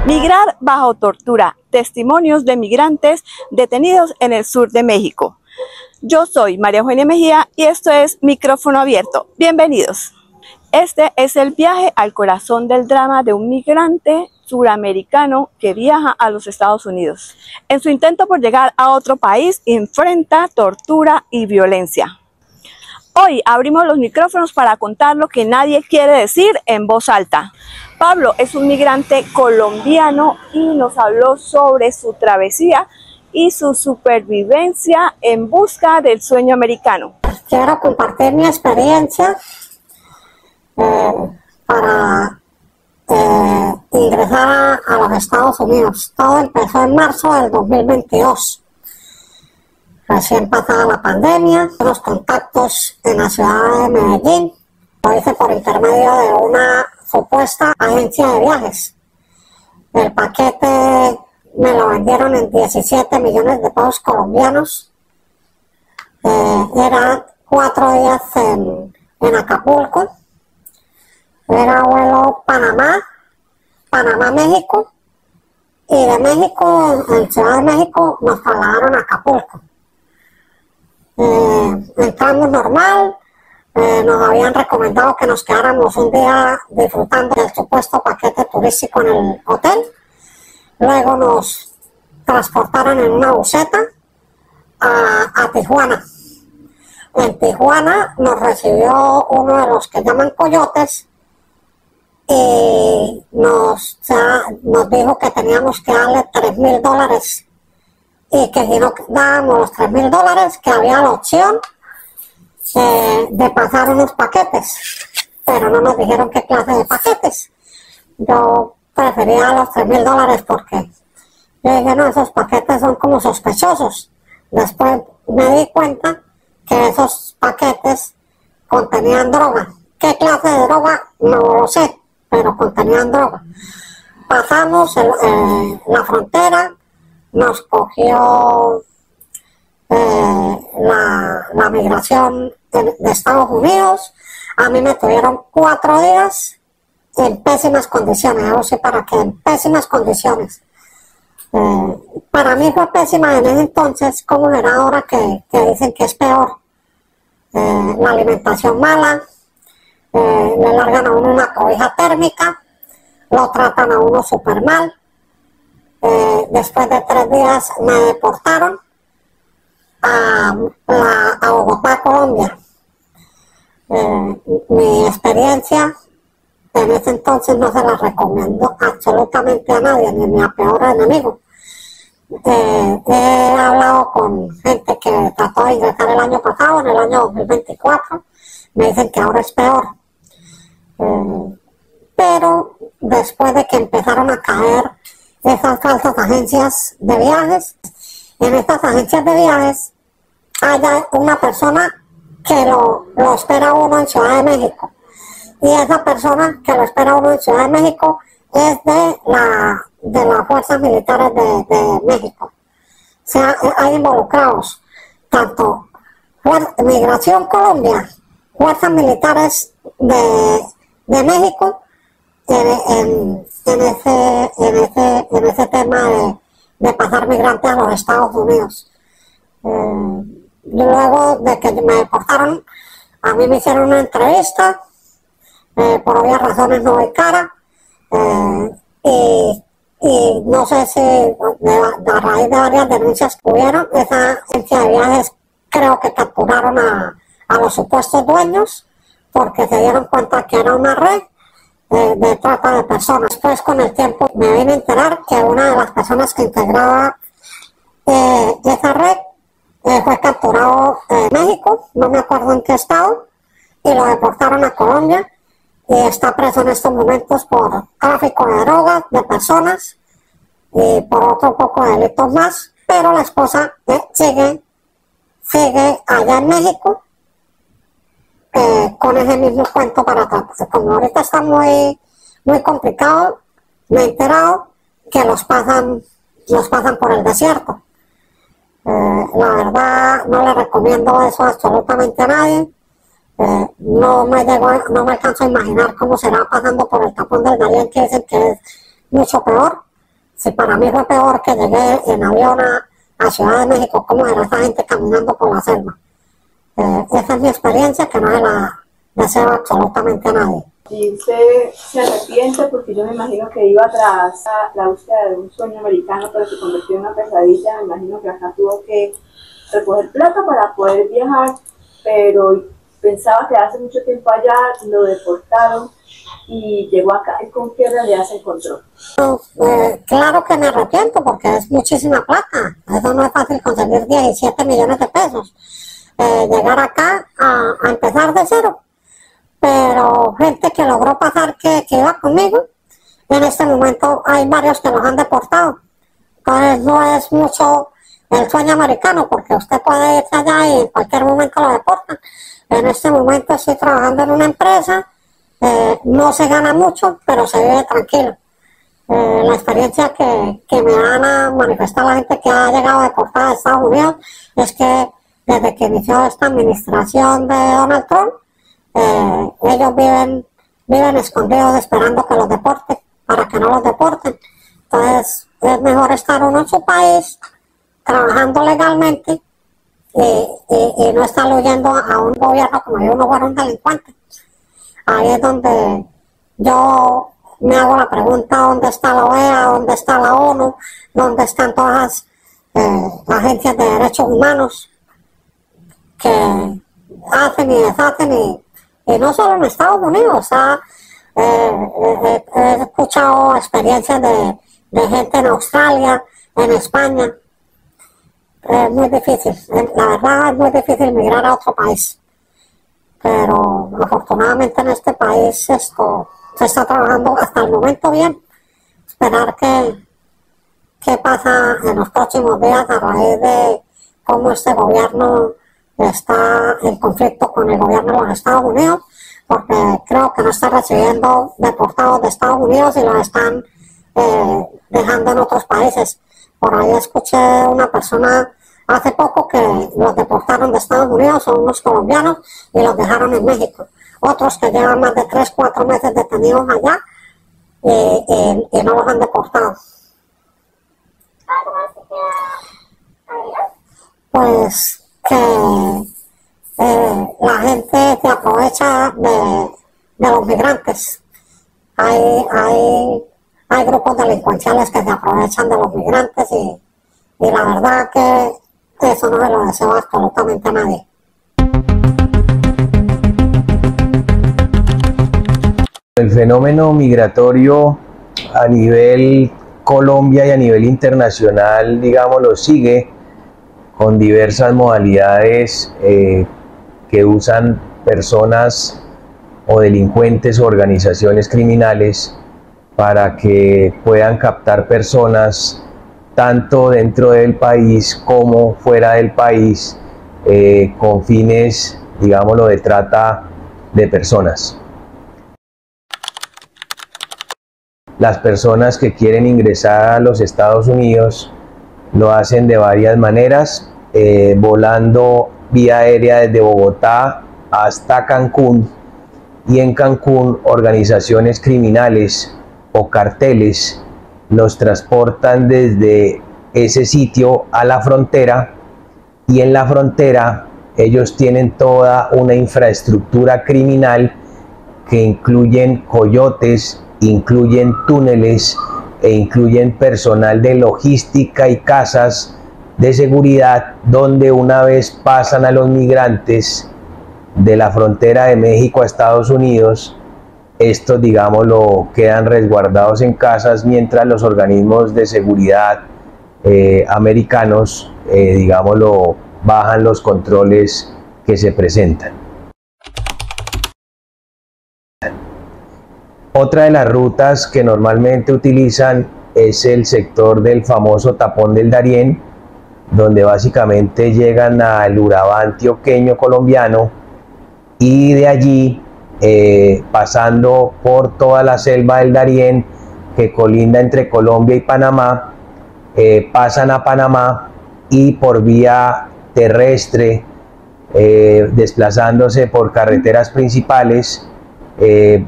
Migrar bajo tortura. Testimonios de migrantes detenidos en el sur de México. Yo soy María Eugenia Mejía y esto es Micrófono Abierto. Bienvenidos. Este es el viaje al corazón del drama de un migrante suramericano que viaja a los Estados Unidos. En su intento por llegar a otro país, enfrenta tortura y violencia. Hoy abrimos los micrófonos para contar lo que nadie quiere decir en voz alta. Pablo es un migrante colombiano y nos habló sobre su travesía y su supervivencia en busca del sueño americano. Quiero compartir mi experiencia para ingresar a los Estados Unidos. Todo empezó en marzo del 2022. Recién pasada la pandemia, los contactos en la ciudad de Medellín, lo hice por intermedio de una supuesta agencia de viajes. El paquete me lo vendieron en 17 millones de pesos colombianos. Era 4 días en Acapulco. Era vuelo Panamá-México. Y de México, en Ciudad de México, nos trasladaron a Acapulco. Entramos normal. Nos habían recomendado que nos quedáramos un día disfrutando del supuesto paquete turístico en el hotel. Luego nos transportaron en una buseta a Tijuana. En Tijuana nos recibió uno de los que llaman coyotes y nos dijo que teníamos que darle $3,000 y que si no dábamos los $3,000 que había la opción de pasar unos paquetes, pero no nos dijeron qué clase de paquetes. Yo prefería los $3,000 porque yo dije, no, esos paquetes son como sospechosos. Después me di cuenta que esos paquetes contenían droga. ¿Qué clase de droga? No lo sé, pero contenían droga. Pasamos la frontera, nos cogió la migración de Estados Unidos. A mí me tuvieron 4 días en pésimas condiciones, no sé para qué, en pésimas condiciones. Para mí fue pésima en ese entonces, como era ahora que dicen que es peor. La alimentación mala, le largan a uno una cobija térmica, lo tratan a uno súper mal. Después de 3 días me deportaron a Bogotá, Colombia. Mi experiencia en ese entonces no se la recomiendo absolutamente a nadie, ni a mi peor enemigo. He hablado con gente que trató de ingresar el año pasado, en el año 2024, me dicen que ahora es peor. Pero después de que empezaron a caer esas falsas agencias de viajes, en estas agencias de viajes hay una persona que lo espera uno en Ciudad de México. Y esa persona que lo espera uno en Ciudad de México es de las fuerzas militares de México. O sea, hay involucrados tanto Migración Colombia, fuerzas militares de México en ese tema de pasar migrantes a los Estados Unidos. Luego de que me deportaron, a mí me hicieron una entrevista. Por obvias razones no doy cara, y no sé si a raíz de varias denuncias que hubieron, esa agencia de viajes creo que capturaron a los supuestos dueños porque se dieron cuenta que era una red de trata de personas. Después, con el tiempo, me vine a enterar que una de las personas que integraba esa red fue capturado en México, no me acuerdo en qué estado, y lo deportaron a Colombia. Y está preso en estos momentos por tráfico de drogas, de personas y por otro poco de delitos más. Pero la esposa sigue allá en México con ese mismo cuento para tratarse. Como ahorita está muy complicado, me he enterado que los pasan por el desierto. La verdad no le recomiendo eso absolutamente a nadie. No me alcanzo a imaginar cómo será pasando por el tapón del Darién, que dicen que es mucho peor. si para mí fue peor que llegué en avión a Ciudad de México, ¿cómo era esa gente caminando por la selva? Esa es mi experiencia, que no se la deseo absolutamente a nadie. ¿Y usted se arrepiente? Porque yo me imagino que iba tras la búsqueda de un sueño americano, pero se convirtió en una pesadilla. Me imagino que acá tuvo que recoger plata para poder viajar, pero pensaba quedarse mucho tiempo allá, lo deportaron y llegó acá. ¿Y con qué realidad se encontró? Claro que me arrepiento, porque es muchísima plata. Eso no es fácil conseguir 17 millones de pesos. Llegar acá a empezar de cero. Pero gente que logró pasar, que iba conmigo, en este momento hay varios que los han deportado. Entonces no es mucho el sueño americano, porque usted puede irse allá y en cualquier momento lo deportan. En este momento estoy trabajando en una empresa, no se gana mucho, pero se vive tranquilo. La experiencia que me han manifestado la gente que ha llegado deportada de Estados Unidos es que desde que inició esta administración de Donald Trump, ellos viven escondidos esperando que los deporten, para que no los deporten. Entonces es mejor estar uno en su país trabajando legalmente y no estar huyendo a un gobierno como si uno fuera un delincuente. Ahí es donde yo me hago la pregunta: ¿dónde está la OEA? ¿Dónde está la ONU? ¿Dónde están todas las agencias de derechos humanos que hacen y deshacen? Y no solo en Estados Unidos, he escuchado experiencias de gente en Australia, en España. Es muy difícil, la verdad es muy difícil migrar a otro país. Pero afortunadamente en este país esto se está trabajando hasta el momento bien. Esperar qué pasa en los próximos días a raíz de cómo este gobierno está en conflicto con el gobierno de los Estados Unidos, porque creo que no está recibiendo deportados de Estados Unidos y los están dejando en otros países. Por ahí escuché una persona hace poco que los deportaron de Estados Unidos, son unos colombianos, y los dejaron en México. Otros que llevan más de 3, 4 meses detenidos allá y no los han deportado. Pues que la gente se aprovecha de los migrantes. Hay grupos delincuenciales que se aprovechan de los migrantes y la verdad que eso no se lo deseo absolutamente a nadie. El fenómeno migratorio a nivel Colombia y a nivel internacional, digámoslo, sigue con diversas modalidades que usan personas o delincuentes o organizaciones criminales para que puedan captar personas tanto dentro del país como fuera del país con fines, digámoslo, de trata de personas. Las personas que quieren ingresar a los Estados Unidos lo hacen de varias maneras, volando vía aérea desde Bogotá hasta Cancún, y en Cancún organizaciones criminales o carteles los transportan desde ese sitio a la frontera, y en la frontera ellos tienen toda una infraestructura criminal que incluyen coyotes, incluyen túneles e incluyen personal de logística y casas de seguridad, donde una vez pasan a los migrantes de la frontera de México a Estados Unidos, estos, digámoslo, quedan resguardados en casas mientras los organismos de seguridad americanos, digámoslo, bajan los controles que se presentan. Otra de las rutas que normalmente utilizan es el sector del famoso Tapón del Darién, donde básicamente llegan al Urabá antioqueño colombiano, y de allí, pasando por toda la selva del Darién que colinda entre Colombia y Panamá, pasan a Panamá y por vía terrestre, desplazándose por carreteras principales,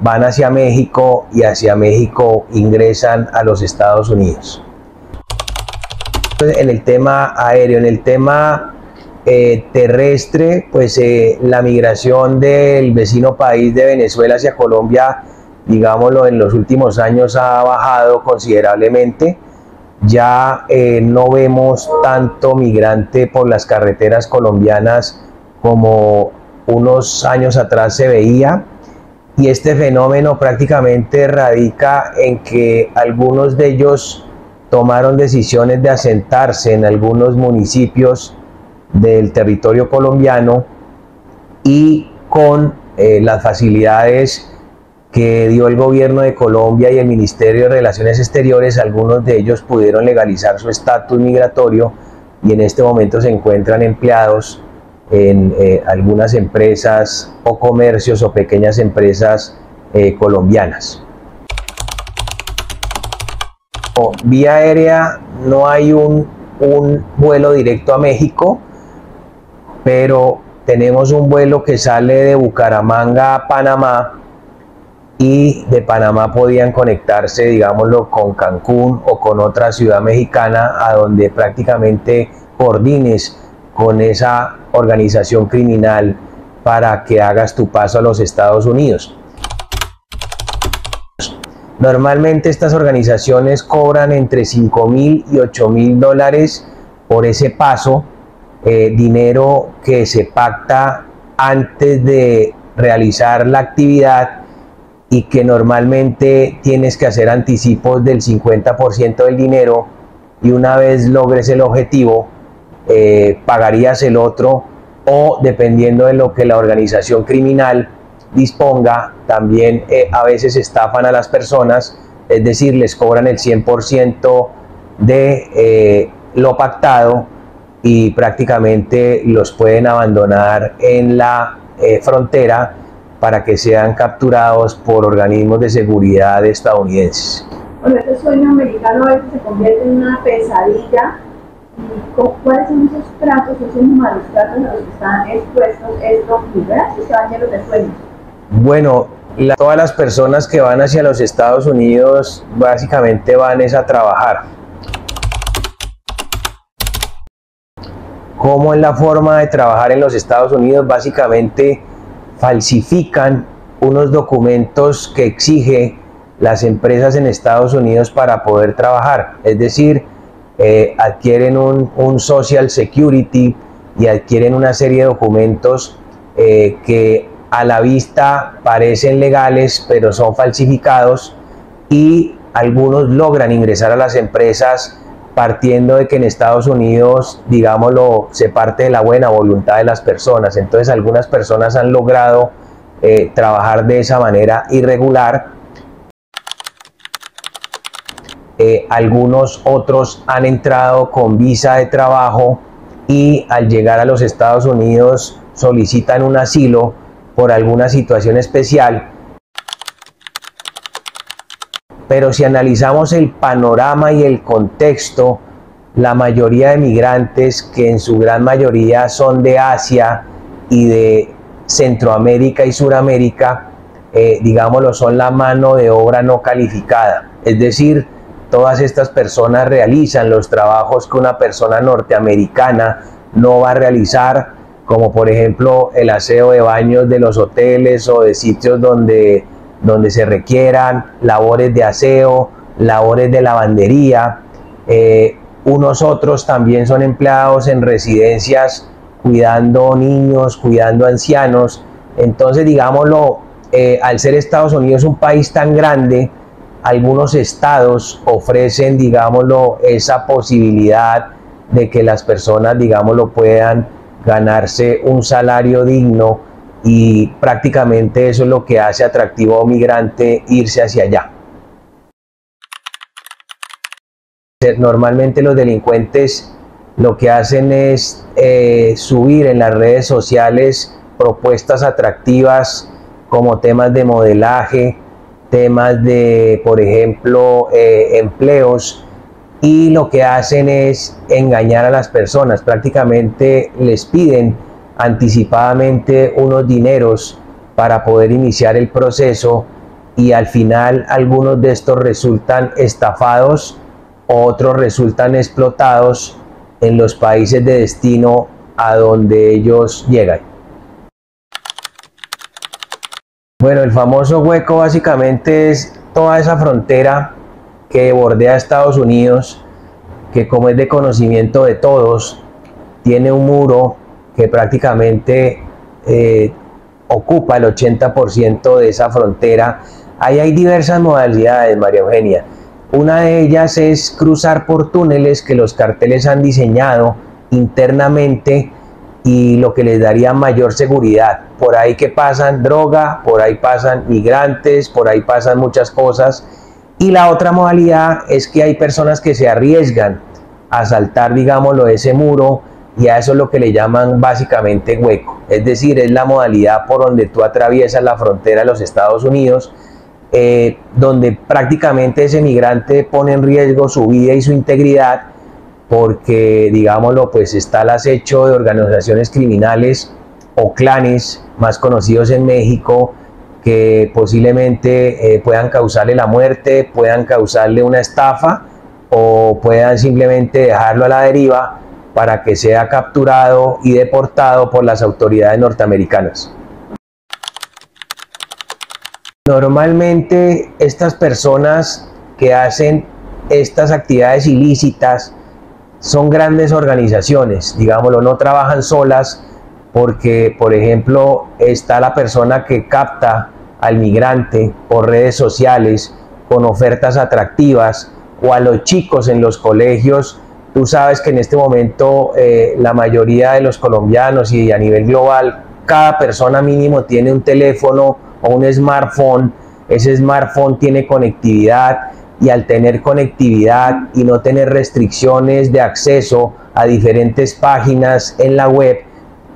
van hacia México, y hacia México ingresan a los Estados Unidos. En el tema aéreo, en el tema terrestre, pues la migración del vecino país de Venezuela hacia Colombia, digámoslo, en los últimos años ha bajado considerablemente. Ya no vemos tanto migrante por las carreteras colombianas como unos años atrás se veía, y este fenómeno prácticamente radica en que algunos de ellos tomaron decisiones de asentarse en algunos municipios del territorio colombiano, y con las facilidades que dio el gobierno de Colombia y el Ministerio de Relaciones Exteriores, algunos de ellos pudieron legalizar su estatus migratorio y en este momento se encuentran empleados en algunas empresas o comercios o pequeñas empresas colombianas. Vía aérea no hay un vuelo directo a México, pero tenemos un vuelo que sale de Bucaramanga a Panamá, y de Panamá podían conectarse, digámoslo, con Cancún o con otra ciudad mexicana a donde prácticamente coordines con esa organización criminal para que hagas tu paso a los Estados Unidos. Normalmente estas organizaciones cobran entre $5.000 y $8.000 por ese paso, dinero que se pacta antes de realizar la actividad y que normalmente tienes que hacer anticipos del 50% del dinero, y una vez logres el objetivo pagarías el otro, o dependiendo de lo que la organización criminal disponga, también a veces estafan a las personas, es decir, les cobran el 100% de lo pactado y prácticamente los pueden abandonar en la frontera para que sean capturados por organismos de seguridad estadounidenses. Bueno, este sueño americano a veces se convierte en una pesadilla. ¿Cuáles son esos tratos, esos malos tratos a los que están expuestos estos migrantes que van llenos de sueños? Bueno, todas las personas que van hacia los Estados Unidos básicamente van a trabajar. ¿Cómo es la forma de trabajar en los Estados Unidos? Básicamente falsifican unos documentos que exige las empresas en Estados Unidos para poder trabajar, es decir, adquieren un Social Security y adquieren una serie de documentos que a la vista parecen legales pero son falsificados, y algunos logran ingresar a las empresas partiendo de que en Estados Unidos, digámoslo, se parte de la buena voluntad de las personas. Entonces algunas personas han logrado trabajar de esa manera irregular. Algunos otros han entrado con visa de trabajo y al llegar a los Estados Unidos solicitan un asilo por alguna situación especial. Pero si analizamos el panorama y el contexto, la mayoría de migrantes, que en su gran mayoría son de Asia y de Centroamérica y Suramérica, digámoslo, son la mano de obra no calificada. Es decir, todas estas personas realizan los trabajos que una persona norteamericana no va a realizar, como por ejemplo el aseo de baños de los hoteles o de sitios donde se requieran labores de aseo, labores de lavandería. Unos otros también son empleados en residencias cuidando niños, cuidando ancianos. Entonces, digámoslo, al ser Estados Unidos un país tan grande, algunos estados ofrecen, digámoslo, esa posibilidad de que las personas, digámoslo, puedan ganarse un salario digno, y prácticamente eso es lo que hace atractivo a un migrante irse hacia allá. Normalmente los delincuentes lo que hacen es subir en las redes sociales propuestas atractivas como temas de modelaje, temas de, por ejemplo, empleos, y lo que hacen es engañar a las personas. Prácticamente les piden anticipadamente unos dineros para poder iniciar el proceso, y al final algunos de estos resultan estafados otros resultan explotados en los países de destino a donde ellos llegan. Bueno, el famoso hueco básicamente es toda esa frontera que bordea Estados Unidos, que como es de conocimiento de todos, tiene un muro que prácticamente ocupa el 80% de esa frontera. Ahí hay diversas modalidades, María Eugenia. Una de ellas es cruzar por túneles que los carteles han diseñado internamente y lo que les daría mayor seguridad. Por ahí que pasan droga, por ahí pasan migrantes, por ahí pasan muchas cosas. Y la otra modalidad es que hay personas que se arriesgan a saltar, digámoslo, ese muro, y a eso es lo que le llaman básicamente hueco. Es decir, es la modalidad por donde tú atraviesas la frontera de los Estados Unidos, donde prácticamente ese migrante pone en riesgo su vida y su integridad, porque, digámoslo, pues está al acecho de organizaciones criminales o clanes más conocidos en México, que posiblemente puedan causarle la muerte, puedan causarle una estafa o puedan simplemente dejarlo a la deriva para que sea capturado y deportado por las autoridades norteamericanas. Normalmente estas personas que hacen estas actividades ilícitas son grandes organizaciones, digámoslo, no trabajan solas, porque, por ejemplo, está la persona que capta al migrante por redes sociales con ofertas atractivas, o a los chicos en los colegios. Tú sabes que en este momento la mayoría de los colombianos y a nivel global, cada persona mínimo tiene un teléfono o un smartphone. Ese smartphone tiene conectividad, y al tener conectividad y no tener restricciones de acceso a diferentes páginas en la web,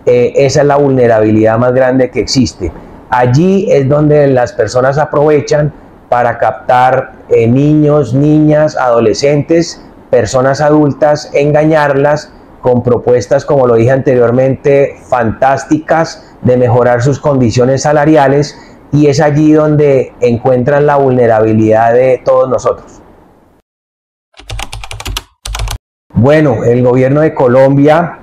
esa es la vulnerabilidad más grande que existe. Allí es donde las personas aprovechan para captar niños, niñas, adolescentes, personas adultas, engañarlas con propuestas, como lo dije anteriormente, fantásticas de mejorar sus condiciones salariales, y es allí donde encuentran la vulnerabilidad de todos nosotros. Bueno, el gobierno de Colombia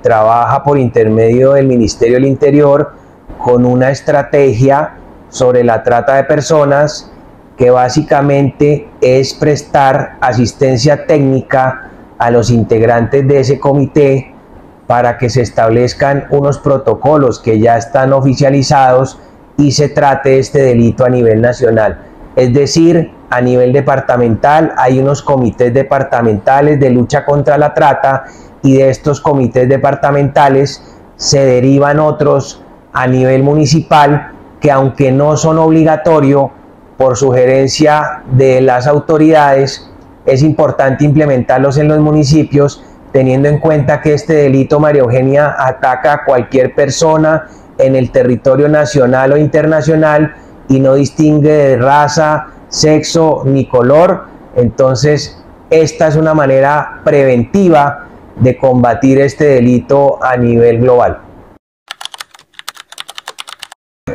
trabaja por intermedio del Ministerio del Interior con una estrategia sobre la trata de personas, que básicamente es prestar asistencia técnica a los integrantes de ese comité para que se establezcan unos protocolos que ya están oficializados y se trate este delito a nivel nacional. Es decir, a nivel departamental hay unos comités departamentales de lucha contra la trata, y de estos comités departamentales se derivan otros a nivel municipal, que aunque no son obligatorios, por sugerencia de las autoridades, es importante implementarlos en los municipios, teniendo en cuenta que este delito, María Eugenia, ataca a cualquier persona en el territorio nacional o internacional y no distingue de raza, sexo ni color. Entonces, esta es una manera preventiva de combatir este delito a nivel global.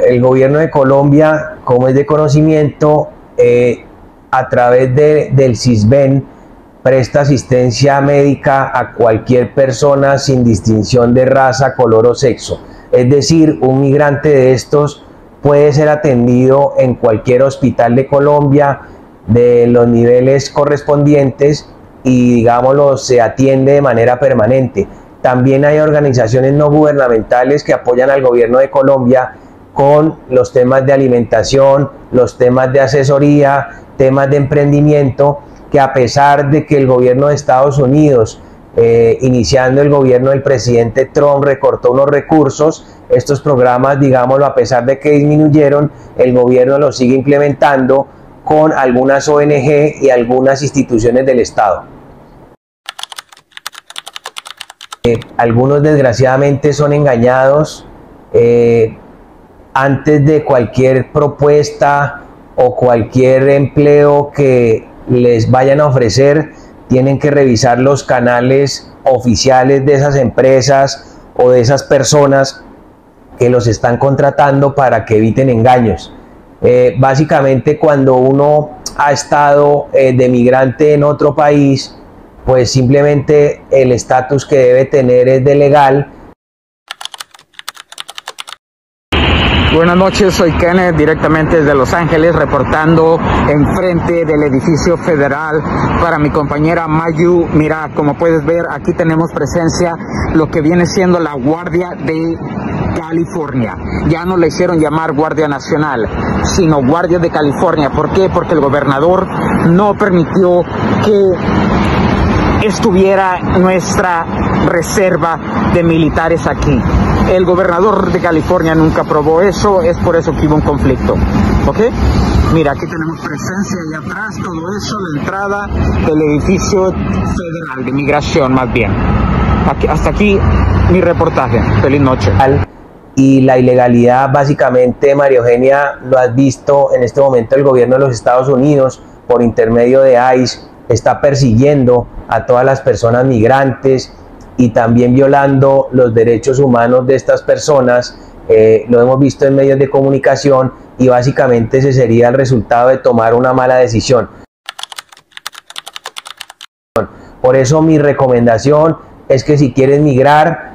El gobierno de Colombia, como es de conocimiento, a través del CISBEN, presta asistencia médica a cualquier persona sin distinción de raza, color o sexo. Es decir, un migrante de estos puede ser atendido en cualquier hospital de Colombia de los niveles correspondientes y, digámoslo, se atiende de manera permanente. También hay organizaciones no gubernamentales que apoyan al gobierno de Colombia con los temas de alimentación, los temas de asesoría, temas de emprendimiento, que a pesar de que el gobierno de Estados Unidos, iniciando el gobierno del presidente Trump, recortó unos recursos, estos programas, digámoslo, a pesar de que disminuyeron, el gobierno los sigue implementando con algunas ONG y algunas instituciones del Estado. Algunos desgraciadamente son engañados. Antes de cualquier propuesta o cualquier empleo que les vayan a ofrecer, tienen que revisar los canales oficiales de esas empresas o de esas personas que los están contratando para que eviten engaños. Básicamente cuando uno ha estado de migrante en otro país, pues simplemente el estatus que debe tener es de legal. Buenas noches, soy Kenneth, directamente desde Los Ángeles, reportando enfrente del edificio federal para mi compañera Mayu. Mira, como puedes ver, aquí tenemos presencia lo que viene siendo la Guardia de California. Ya no le hicieron llamar Guardia Nacional, sino Guardia de California. ¿Por qué? Porque el gobernador no permitió que estuviera nuestra reserva de militares aquí. El gobernador de California nunca aprobó eso, es por eso que hubo un conflicto. ¿Ok? Mira, aquí tenemos presencia allá atrás, todo eso, la entrada del edificio federal de migración, más bien. Hasta aquí mi reportaje. Feliz noche. Y la ilegalidad, básicamente, María Eugenia, lo has visto en este momento, el gobierno de los Estados Unidos, por intermedio de ICE, está persiguiendo a todas las personas migrantes y también violando los derechos humanos de estas personas. Lo hemos visto en medios de comunicación y básicamente ese sería el resultado de tomar una mala decisión. Por eso mi recomendación es que si quieres migrar,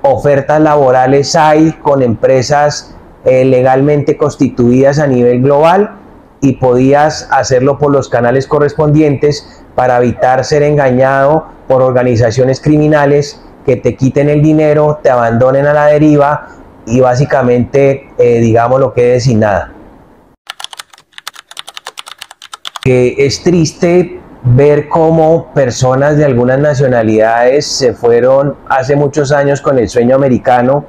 ofertas laborales hay con empresas legalmente constituidas a nivel global, y podías hacerlo por los canales correspondientes para evitar ser engañado por organizaciones criminales que te quiten el dinero, te abandonen a la deriva y básicamente digamos lo que es sin nada. Es triste ver cómo personas de algunas nacionalidades se fueron hace muchos años con el sueño americano,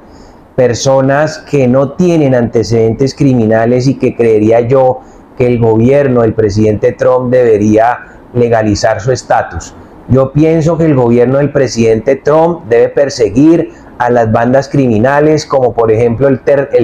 personas que no tienen antecedentes criminales y que creería yo que el gobierno, el presidente Trump, debería legalizar su estatus. Yo pienso que el gobierno del presidente Trump debe perseguir a las bandas criminales, como por ejemplo el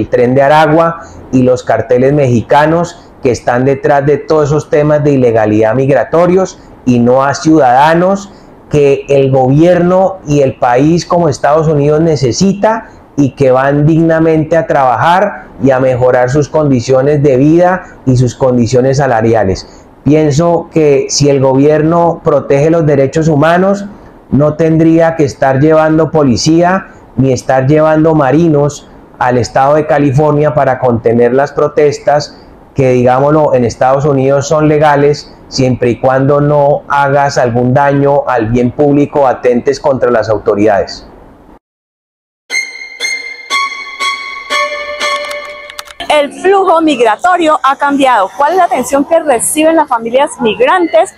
Tren de Aragua y los carteles mexicanos que están detrás de todos esos temas de ilegalidad migratorios, y no a ciudadanos que el gobierno y el país como Estados Unidos necesita y que van dignamente a trabajar y a mejorar sus condiciones de vida y sus condiciones salariales. Pienso que si el gobierno protege los derechos humanos, no tendría que estar llevando policía ni estar llevando marinos al estado de California para contener las protestas que, digámoslo, en Estados Unidos son legales siempre y cuando no hagas algún daño al bien público o atentes contra las autoridades. El flujo migratorio ha cambiado. ¿Cuál es la atención que reciben las familias migrantes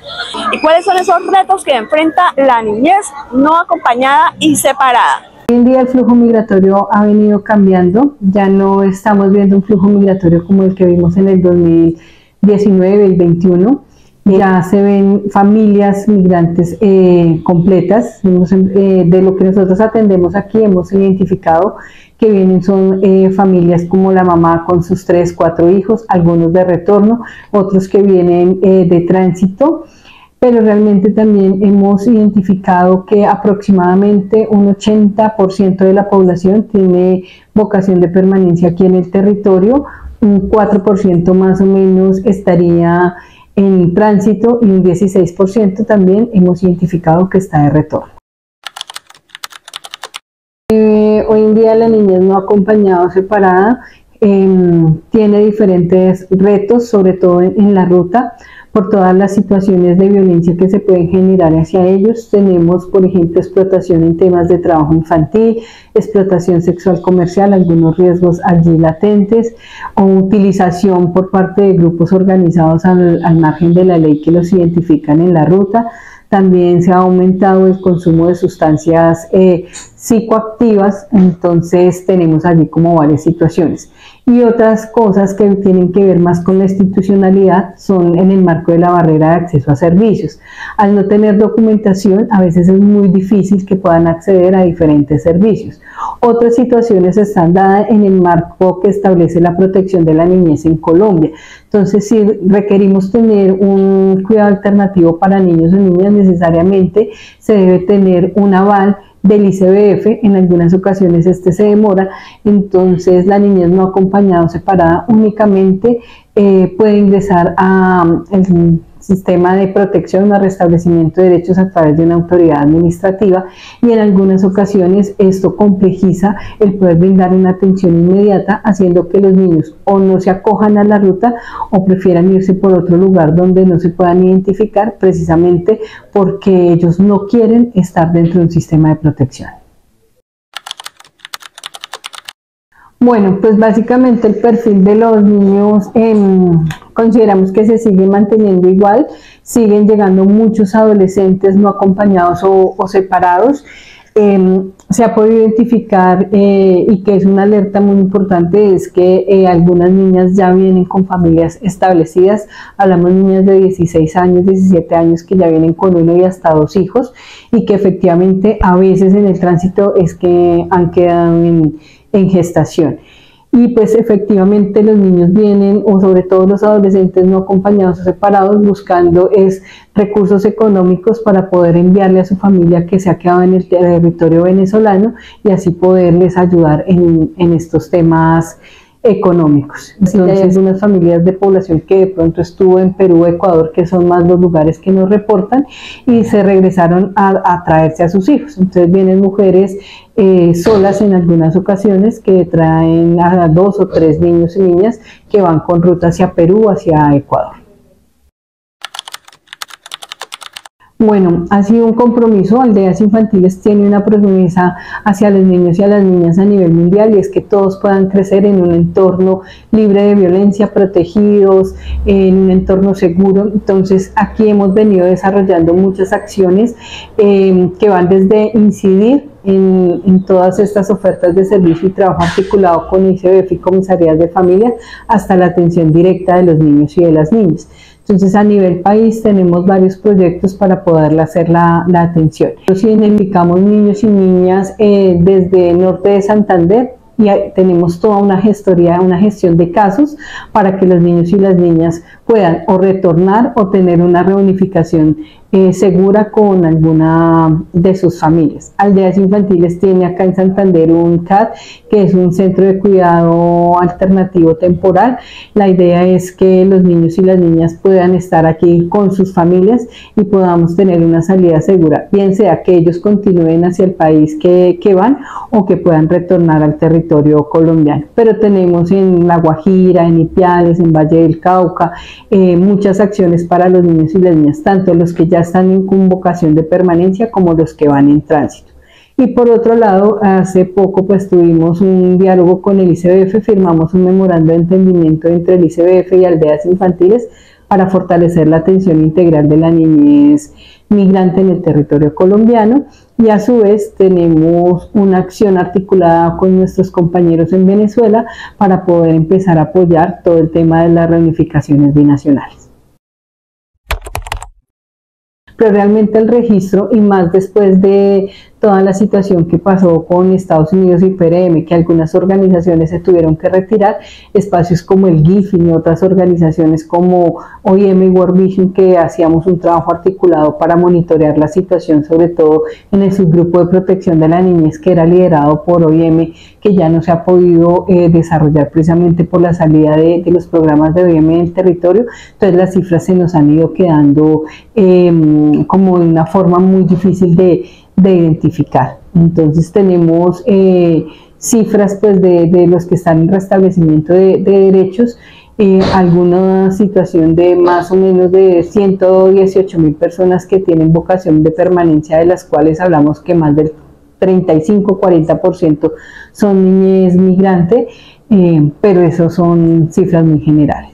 y cuáles son esos retos que enfrenta la niñez no acompañada y separada? Hoy en día el flujo migratorio ha venido cambiando. Ya no estamos viendo un flujo migratorio como el que vimos en el 2019 y el 2021. Ya se ven familias migrantes completas. De lo que nosotros atendemos aquí hemos identificado que vienen son familias como la mamá con sus 3, 4 hijos, algunos de retorno, otros que vienen de tránsito, pero realmente también hemos identificado que aproximadamente un 80% de la población tiene vocación de permanencia aquí en el territorio, un 4% más o menos estaría en tránsito y un 16% también hemos identificado que está de retorno. Hoy en día la niñez no acompañada o separada tiene diferentes retos, sobre todo en la ruta, por todas las situaciones de violencia que se pueden generar hacia ellos. Tenemos, por ejemplo, explotación en temas de trabajo infantil, explotación sexual comercial, algunos riesgos allí latentes, o utilización por parte de grupos organizados al margen de la ley que los identifican en la ruta. También se ha aumentado el consumo de sustancias psicoactivas, entonces tenemos allí como varias situaciones. Y otras cosas que tienen que ver más con la institucionalidad son en el marco de la barrera de acceso a servicios. Al no tener documentación, a veces es muy difícil que puedan acceder a diferentes servicios. Otras situaciones están dadas en el marco que establece la protección de la niñez en Colombia. Entonces, si requerimos tener un cuidado alternativo para niños o niñas, necesariamente se debe tener un aval del ICBF. En algunas ocasiones este se demora, entonces la niñez no acompañada o separada únicamente puede ingresar a el sistema de protección o restablecimiento de derechos a través de una autoridad administrativa, y en algunas ocasiones esto complejiza el poder brindar una atención inmediata, haciendo que los niños o no se acojan a la ruta o prefieran irse por otro lugar donde no se puedan identificar, precisamente porque ellos no quieren estar dentro de un sistema de protección. Bueno, pues básicamente el perfil de los niños consideramos que se sigue manteniendo igual, siguen llegando muchos adolescentes no acompañados o separados. Se ha podido identificar y que es una alerta muy importante, es que algunas niñas ya vienen con familias establecidas. Hablamos de niñas de 16 años, 17 años que ya vienen con 1 y hasta 2 hijos, y que efectivamente a veces en el tránsito es que han quedado en gestación. Y pues efectivamente los niños vienen, o sobre todo los adolescentes no acompañados o separados, buscando recursos económicos para poder enviarle a su familia que se ha quedado en el territorio venezolano, y así poderles ayudar en estos temas económicos. Entonces, hay algunas familias de población que de pronto estuvo en Perú, Ecuador, que son más los lugares que nos reportan, y se regresaron a traerse a sus hijos. Entonces vienen mujeres solas en algunas ocasiones que traen a 2 o 3 niños y niñas que van con ruta hacia Perú, hacia Ecuador. Bueno, ha sido un compromiso. Aldeas Infantiles tiene una promesa hacia los niños y a las niñas a nivel mundial, y es que todos puedan crecer en un entorno libre de violencia, protegidos, en un entorno seguro. Entonces aquí hemos venido desarrollando muchas acciones que van desde incidir en todas estas ofertas de servicio y trabajo articulado con ICBF y comisarías de familia, hasta la atención directa de los niños y de las niñas. Entonces, a nivel país tenemos varios proyectos para poder hacer la atención. Nos identificamos niños y niñas desde el norte de Santander, y tenemos toda una gestoría, una gestión de casos para que los niños y las niñas puedan o retornar o tener una reunificación segura con alguna de sus familias. Aldeas Infantiles tiene acá en Santander un CAT, que es un centro de cuidado alternativo temporal. La idea es que los niños y las niñas puedan estar aquí con sus familias y podamos tener una salida segura, bien sea que ellos continúen hacia el país que van, o que puedan retornar al territorio colombiano. Pero tenemos en La Guajira, en Ipiales, en Valle del Cauca, muchas acciones para los niños y las niñas, tanto los que ya están en convocación de permanencia como los que van en tránsito. Y por otro lado, hace poco pues tuvimos un diálogo con el ICBF, firmamos un memorando de entendimiento entre el ICBF y Aldeas Infantiles para fortalecer la atención integral de la niñez migrante en el territorio colombiano, y a su vez tenemos una acción articulada con nuestros compañeros en Venezuela para poder empezar a apoyar todo el tema de las reunificaciones binacionales. Pero realmente el registro, y más después de toda la situación que pasó con Estados Unidos y PRM, que algunas organizaciones se tuvieron que retirar, espacios como el GIFIN y otras organizaciones como OIM y World Vision, que hacíamos un trabajo articulado para monitorear la situación, sobre todo en el subgrupo de protección de la niñez que era liderado por OIM, que ya no se ha podido desarrollar precisamente por la salida de los programas de OIM en el territorio. Entonces las cifras se nos han ido quedando como de una forma muy difícil de identificar. Entonces tenemos cifras pues de los que están en restablecimiento de derechos, alguna situación de más o menos de 118.000 personas que tienen vocación de permanencia, de las cuales hablamos que más del 35-40% son niñez migrante, pero eso son cifras muy generales.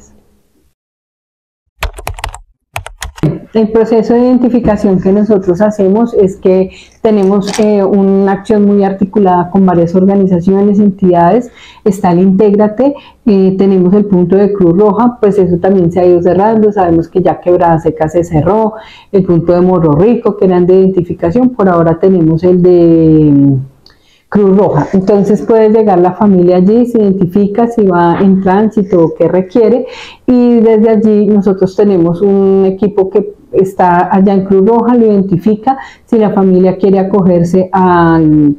El proceso de identificación que nosotros hacemos es que tenemos una acción muy articulada con varias organizaciones, entidades. Está el Intégrate, tenemos el punto de Cruz Roja, pues eso también se ha ido cerrando. Sabemos que ya Quebrada Seca se cerró, el punto de Morro Rico, que eran de identificación. Por ahora tenemos el de Cruz Roja. Entonces puede llegar la familia allí, se identifica si va en tránsito o qué requiere, y desde allí nosotros tenemos un equipo que está allá en Cruz Roja, lo identifica. Si la familia quiere acogerse al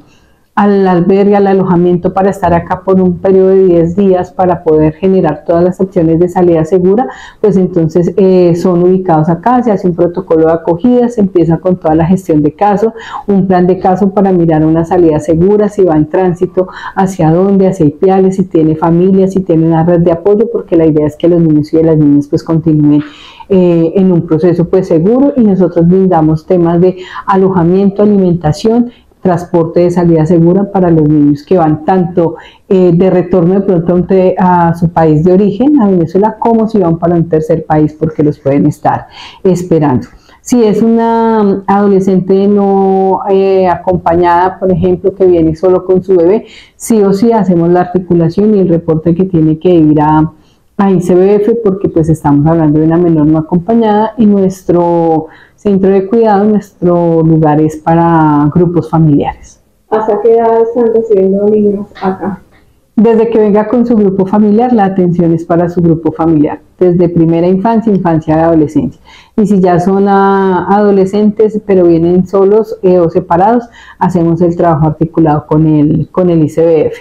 albergue, al alojamiento para estar acá por un periodo de 10 días para poder generar todas las opciones de salida segura, pues entonces son ubicados acá, se hace un protocolo de acogida, se empieza con toda la gestión de caso, un plan de caso para mirar una salida segura, si va en tránsito, hacia dónde, hacia Ipiales, si tiene familia, si tiene una red de apoyo, porque la idea es que los niños y las niñas pues continúen en un proceso pues seguro, y nosotros brindamos temas de alojamiento, alimentación, transporte de salida segura para los niños que van tanto de retorno de pronto a su país de origen, a Venezuela, como si van para un tercer país, porque los pueden estar esperando. Si es una adolescente no acompañada, por ejemplo, que viene solo con su bebé, sí o sí hacemos la articulación y el reporte que tiene que ir a ICBF, porque pues estamos hablando de una menor no acompañada, y nuestro centro de cuidado, nuestro lugar es para grupos familiares. ¿Hasta qué edad están recibiendo niños acá? Desde que venga con su grupo familiar, la atención es para su grupo familiar, desde primera infancia, infancia y adolescencia. Y si ya son adolescentes, pero vienen solos o separados, hacemos el trabajo articulado con el ICBF.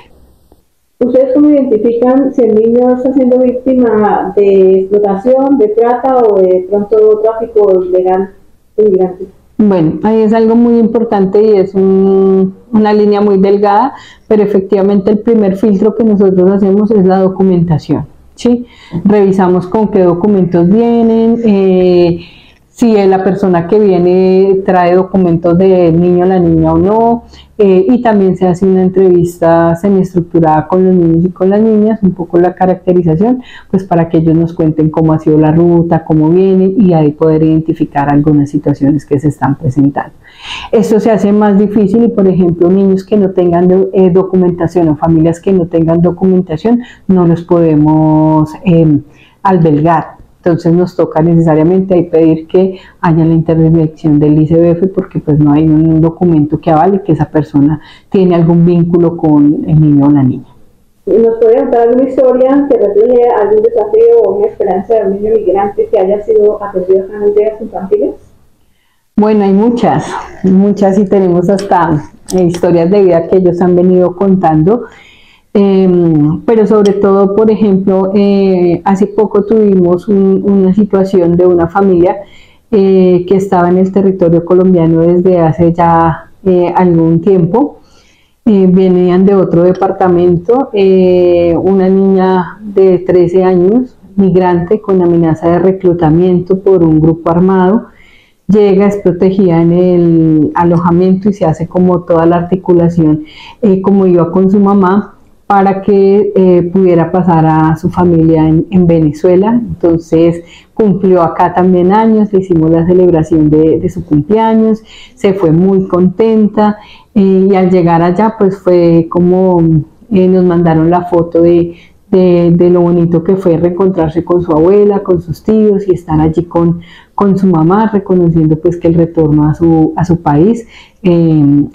¿Ustedes cómo identifican si el niño está siendo víctima de explotación, de trata o de pronto tráfico legal de migrantes? Bueno, ahí es algo muy importante y es una línea muy delgada, pero efectivamente el primer filtro que nosotros hacemos es la documentación, ¿sí? Revisamos con qué documentos vienen, si la persona que viene trae documentos del niño o la niña o no, y también se hace una entrevista semiestructurada con los niños y con las niñas, un poco la caracterización, pues para que ellos nos cuenten cómo ha sido la ruta, cómo vienen, y ahí poder identificar algunas situaciones que se están presentando. Esto se hace más difícil y, por ejemplo, niños que no tengan documentación o familias que no tengan documentación, no los podemos albergar. Entonces nos toca necesariamente ahí pedir que haya la intervención del ICBF, porque pues no hay un documento que avale que esa persona tiene algún vínculo con el niño o la niña. ¿Nos puede contar alguna historia que refleje algún desafío o una esperanza de un niño migrante que haya sido atendido acá en aldeas infantiles? Bueno, hay muchas, y tenemos hasta historias de vida que ellos han venido contando. Pero sobre todo, por ejemplo, hace poco tuvimos una situación de una familia que estaba en el territorio colombiano desde hace ya algún tiempo. Venían de otro departamento, una niña de 13 años, migrante con amenaza de reclutamiento por un grupo armado, llega, es protegida en el alojamiento y se hace como toda la articulación, como iba con su mamá, para que pudiera pasar a su familia en Venezuela. Entonces cumplió acá también años, le hicimos la celebración de su cumpleaños, se fue muy contenta, y al llegar allá pues fue como nos mandaron la foto de lo bonito que fue reencontrarse con su abuela, con sus tíos, y estar allí con su mamá, reconociendo pues que el retorno a su país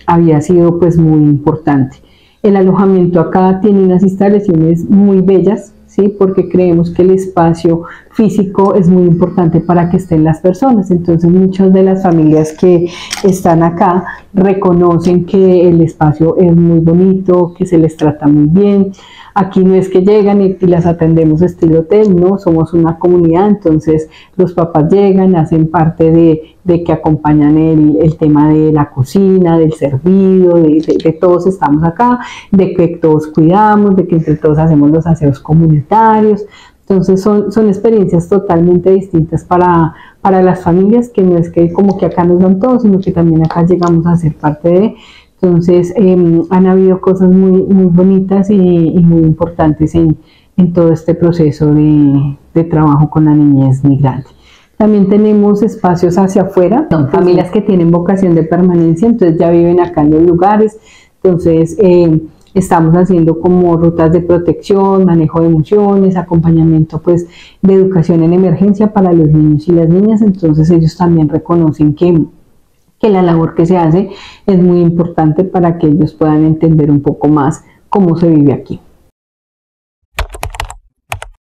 había sido pues muy importante. El alojamiento acá tiene unas instalaciones muy bellas, ¿sí? Porque creemos que el espacio físico es muy importante para que estén las personas. Entonces muchas de las familias que están acá reconocen que el espacio es muy bonito, que se les trata muy bien. Aquí no es que llegan y las atendemos estilo hotel, no, somos una comunidad, entonces los papás llegan, hacen parte de que acompañan el tema de la cocina, del servido, de todos estamos acá, de que todos cuidamos, de que entre todos hacemos los aseos comunitarios. Entonces son experiencias totalmente distintas para las familias, que no es que como que acá nos dan todo, sino que también acá llegamos a ser parte de. Entonces han habido cosas muy bonitas y muy importantes en todo este proceso de trabajo con la niñez migrante. También tenemos espacios hacia afuera, son familias que tienen vocación de permanencia, entonces ya viven acá en los lugares. Entonces estamos haciendo como rutas de protección, manejo de emociones, acompañamiento pues de educación en emergencia para los niños y las niñas. Entonces ellos también reconocen que la labor que se hace es muy importante para que ellos puedan entender un poco más cómo se vive aquí.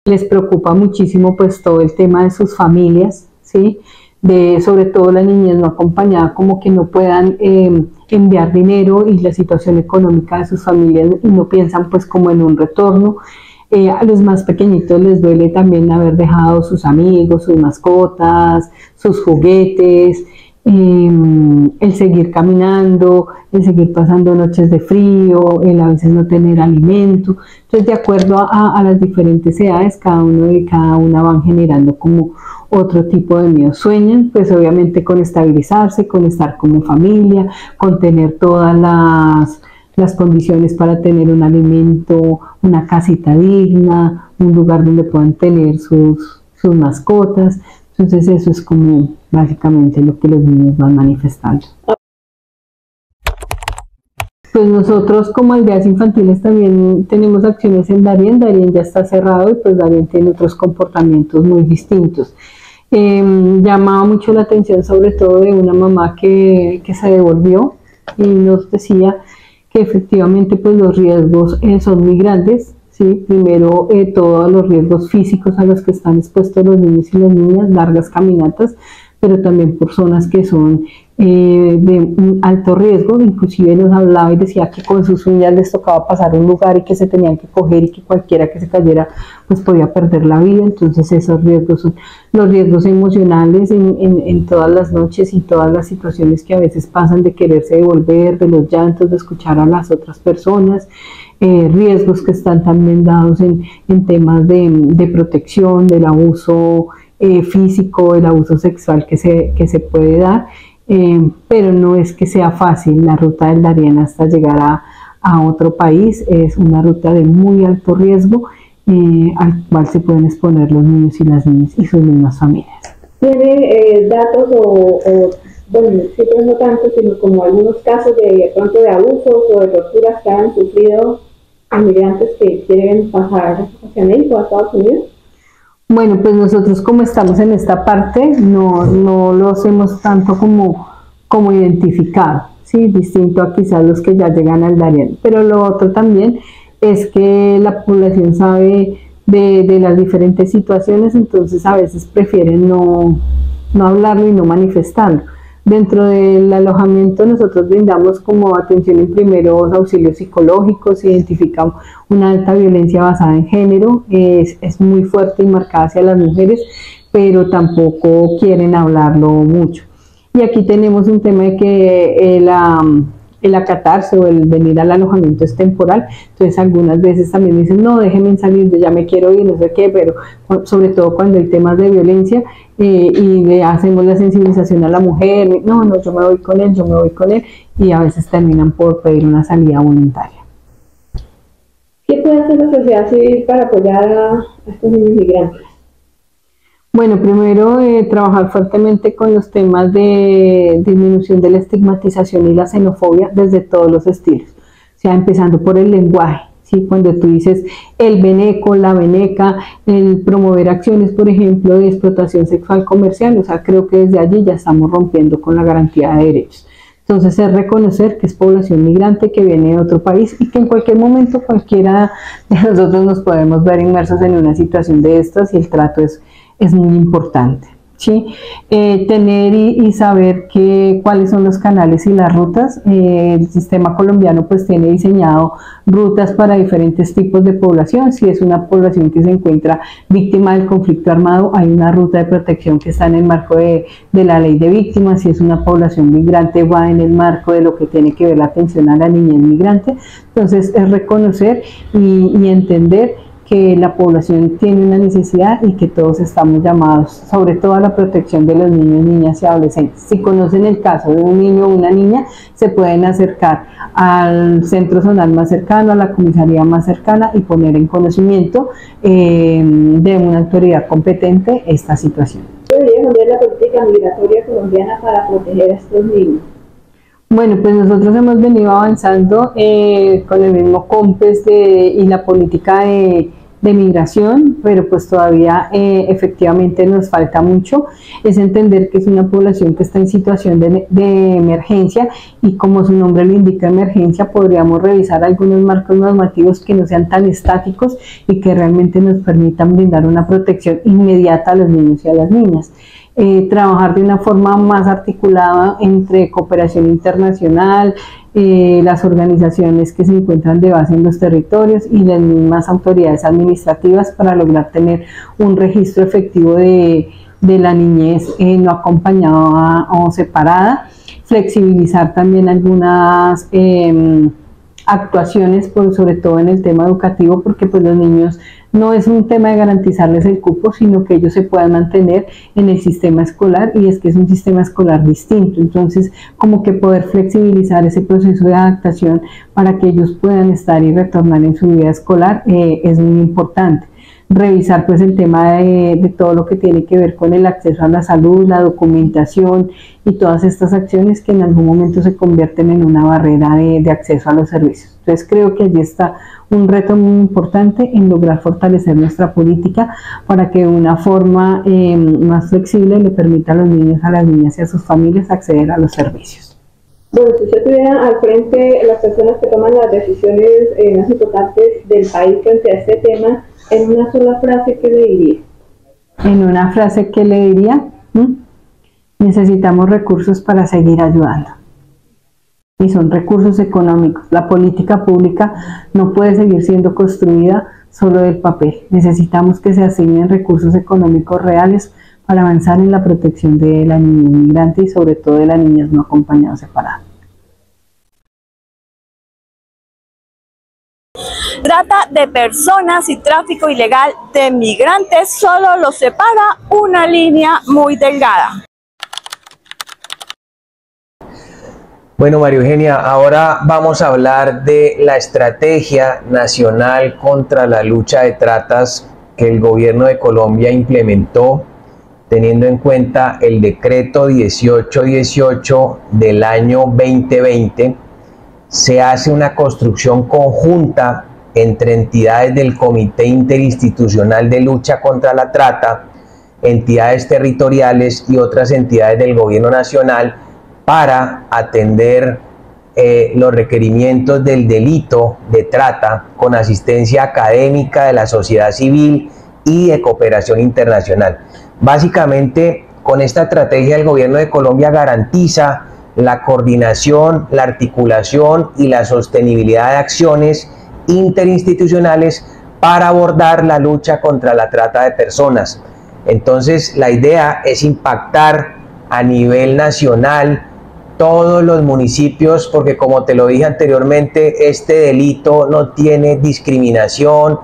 Les preocupa muchísimo pues todo el tema de sus familias, ¿sí? sobre todo la niñez no acompañada, como que no puedan enviar dinero y la situación económica de sus familias y no piensan pues como en un retorno. A los más pequeñitos les duele también haber dejado sus amigos, sus mascotas, sus juguetes, el seguir caminando, el seguir pasando noches de frío, el a veces no tener alimento. Entonces, de acuerdo a las diferentes edades, cada una van generando como otro tipo de miedo. Sueñan, pues obviamente con estabilizarse, con estar como familia, con tener todas las condiciones para tener un alimento, una casita digna, un lugar donde puedan tener sus mascotas. Entonces eso es como básicamente lo que los niños van manifestando. Pues nosotros como aldeas infantiles también tenemos acciones en Darién. Darién ya está cerrado y pues Darién tiene otros comportamientos muy distintos. Llamaba mucho la atención sobre todo de una mamá que se devolvió y nos decía que efectivamente pues los riesgos son muy grandes, ¿sí? Primero todos los riesgos físicos a los que están expuestos los niños y las niñas, largas caminatas, pero también por zonas que son de un alto riesgo. Inclusive nos hablaba y decía que con sus uñas les tocaba pasar un lugar y que se tenían que coger y que cualquiera que se cayera pues podía perder la vida. Entonces esos riesgos son los riesgos emocionales en todas las noches y todas las situaciones que a veces pasan de quererse devolver, de los llantos, de escuchar a las otras personas, riesgos que están también dados en temas de protección, del abuso físico, el abuso sexual que se puede dar. Pero no es que sea fácil. La ruta del Darién hasta llegar a otro país es una ruta de muy alto riesgo al cual se pueden exponer los niños y las niñas y sus mismas familias. ¿Tiene datos bueno, cifras no tanto, sino como algunos casos de pronto de abusos o de torturas que han sufrido a migrantes que quieren pasar hacia México, a Estados Unidos? Bueno, pues nosotros como estamos en esta parte, no los hemos tanto como identificado, ¿sí? Distinto a quizás los que ya llegan al Darién. Pero lo otro también es que la población sabe de las diferentes situaciones, entonces a veces prefieren no hablarlo y no manifestarlo. Dentro del alojamiento nosotros brindamos como atención en primeros auxilios psicológicos, identificamos una alta violencia basada en género, es muy fuerte y marcada hacia las mujeres, pero tampoco quieren hablarlo mucho. Y aquí tenemos un tema de que el acatarse o el venir al alojamiento es temporal, entonces algunas veces también dicen, no, déjenme salir, yo ya me quiero ir, no sé qué, pero sobre todo cuando hay temas de violencia y le hacemos la sensibilización a la mujer, no, yo me voy con él, y a veces terminan por pedir una salida voluntaria. ¿Qué puede hacer la sociedad civil para apoyar a estos niños migrantes? Bueno, primero trabajar fuertemente con los temas de disminución de la estigmatización y la xenofobia desde todos los estilos, o sea, empezando por el lenguaje, ¿sí? Cuando tú dices el veneco, la veneca, el promover acciones, por ejemplo, de explotación sexual comercial, o sea, creo que desde allí ya estamos rompiendo con la garantía de derechos. Entonces es reconocer que es población migrante que viene de otro país y que en cualquier momento cualquiera de nosotros nos podemos ver inmersos en una situación de estas y el trato es muy importante, ¿sí? Tener y saber cuáles son los canales y las rutas. El sistema colombiano pues tiene diseñado rutas para diferentes tipos de población. Si es una población que se encuentra víctima del conflicto armado, hay una ruta de protección que está en el marco de la ley de víctimas. Si es una población migrante, va en el marco de lo que tiene que ver la atención a la niñez migrante. Entonces es reconocer y entender que la población tiene una necesidad y que todos estamos llamados, sobre todo a la protección de los niños, niñas y adolescentes. Si conocen el caso de un niño o una niña, se pueden acercar al centro zonal más cercano, a la comisaría más cercana y poner en conocimiento de una autoridad competente esta situación. ¿Qué debería cambiar la política migratoria colombiana para proteger a estos niños? Bueno, pues nosotros hemos venido avanzando con el mismo COMPES y la política de migración, pero pues todavía efectivamente nos falta mucho. Es entender que es una población que está en situación de emergencia y como su nombre lo indica, emergencia, podríamos revisar algunos marcos normativos que no sean tan estáticos y que realmente nos permitan brindar una protección inmediata a los niños y a las niñas. trabajar de una forma más articulada entre cooperación internacional, las organizaciones que se encuentran de base en los territorios y las mismas autoridades administrativas para lograr tener un registro efectivo de la niñez no acompañada o separada, flexibilizar también algunas actuaciones, sobre todo en el tema educativo, porque pues los niños no es un tema de garantizarles el cupo, sino que ellos se puedan mantener en el sistema escolar, y es que es un sistema escolar distinto. Entonces, como que poder flexibilizar ese proceso de adaptación para que ellos puedan estar y retornar en su vida escolar es muy importante. Revisar pues el tema de todo lo que tiene que ver con el acceso a la salud, la documentación y todas estas acciones que en algún momento se convierten en una barrera de acceso a los servicios. Entonces creo que allí está un reto muy importante en lograr fortalecer nuestra política para que de una forma más flexible le permita a los niños, a las niñas y a sus familias acceder a los servicios. Bueno, si usted tuviera al frente las personas que toman las decisiones más importantes del país frente a este tema, en una sola frase, ¿qué le diría? En una frase, ¿qué le diría? Necesitamos recursos para seguir ayudando. Y son recursos económicos. La política pública no puede seguir siendo construida solo del papel. Necesitamos que se asignen recursos económicos reales para avanzar en la protección de la niñez migrante y sobre todo de las niñas no acompañadas separadas. Trata de personas y tráfico ilegal de migrantes solo los separa una línea muy delgada. Bueno, María Eugenia, ahora vamos a hablar de la estrategia nacional contra la lucha de tratas que el gobierno de Colombia implementó teniendo en cuenta el decreto 1818 del año 2020. Se hace una construcción conjunta entre entidades del Comité Interinstitucional de Lucha contra la Trata, entidades territoriales y otras entidades del gobierno nacional para atender los requerimientos del delito de trata con asistencia académica de la sociedad civil y de cooperación internacional. Básicamente, con esta estrategia el gobierno de Colombia garantiza la coordinación, la articulación y la sostenibilidad de acciones interinstitucionales para abordar la lucha contra la trata de personas. Entonces, la idea es impactar a nivel nacional todos los municipios, porque como te lo dije anteriormente, este delito no tiene discriminación,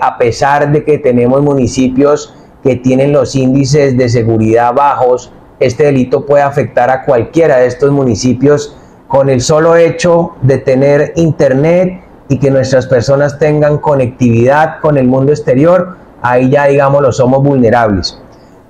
a pesar de que tenemos municipios que tienen los índices de seguridad bajos. Este delito puede afectar a cualquiera de estos municipios con el solo hecho de tener internet y que nuestras personas tengan conectividad con el mundo exterior. Ahí ya, digámoslo, somos vulnerables.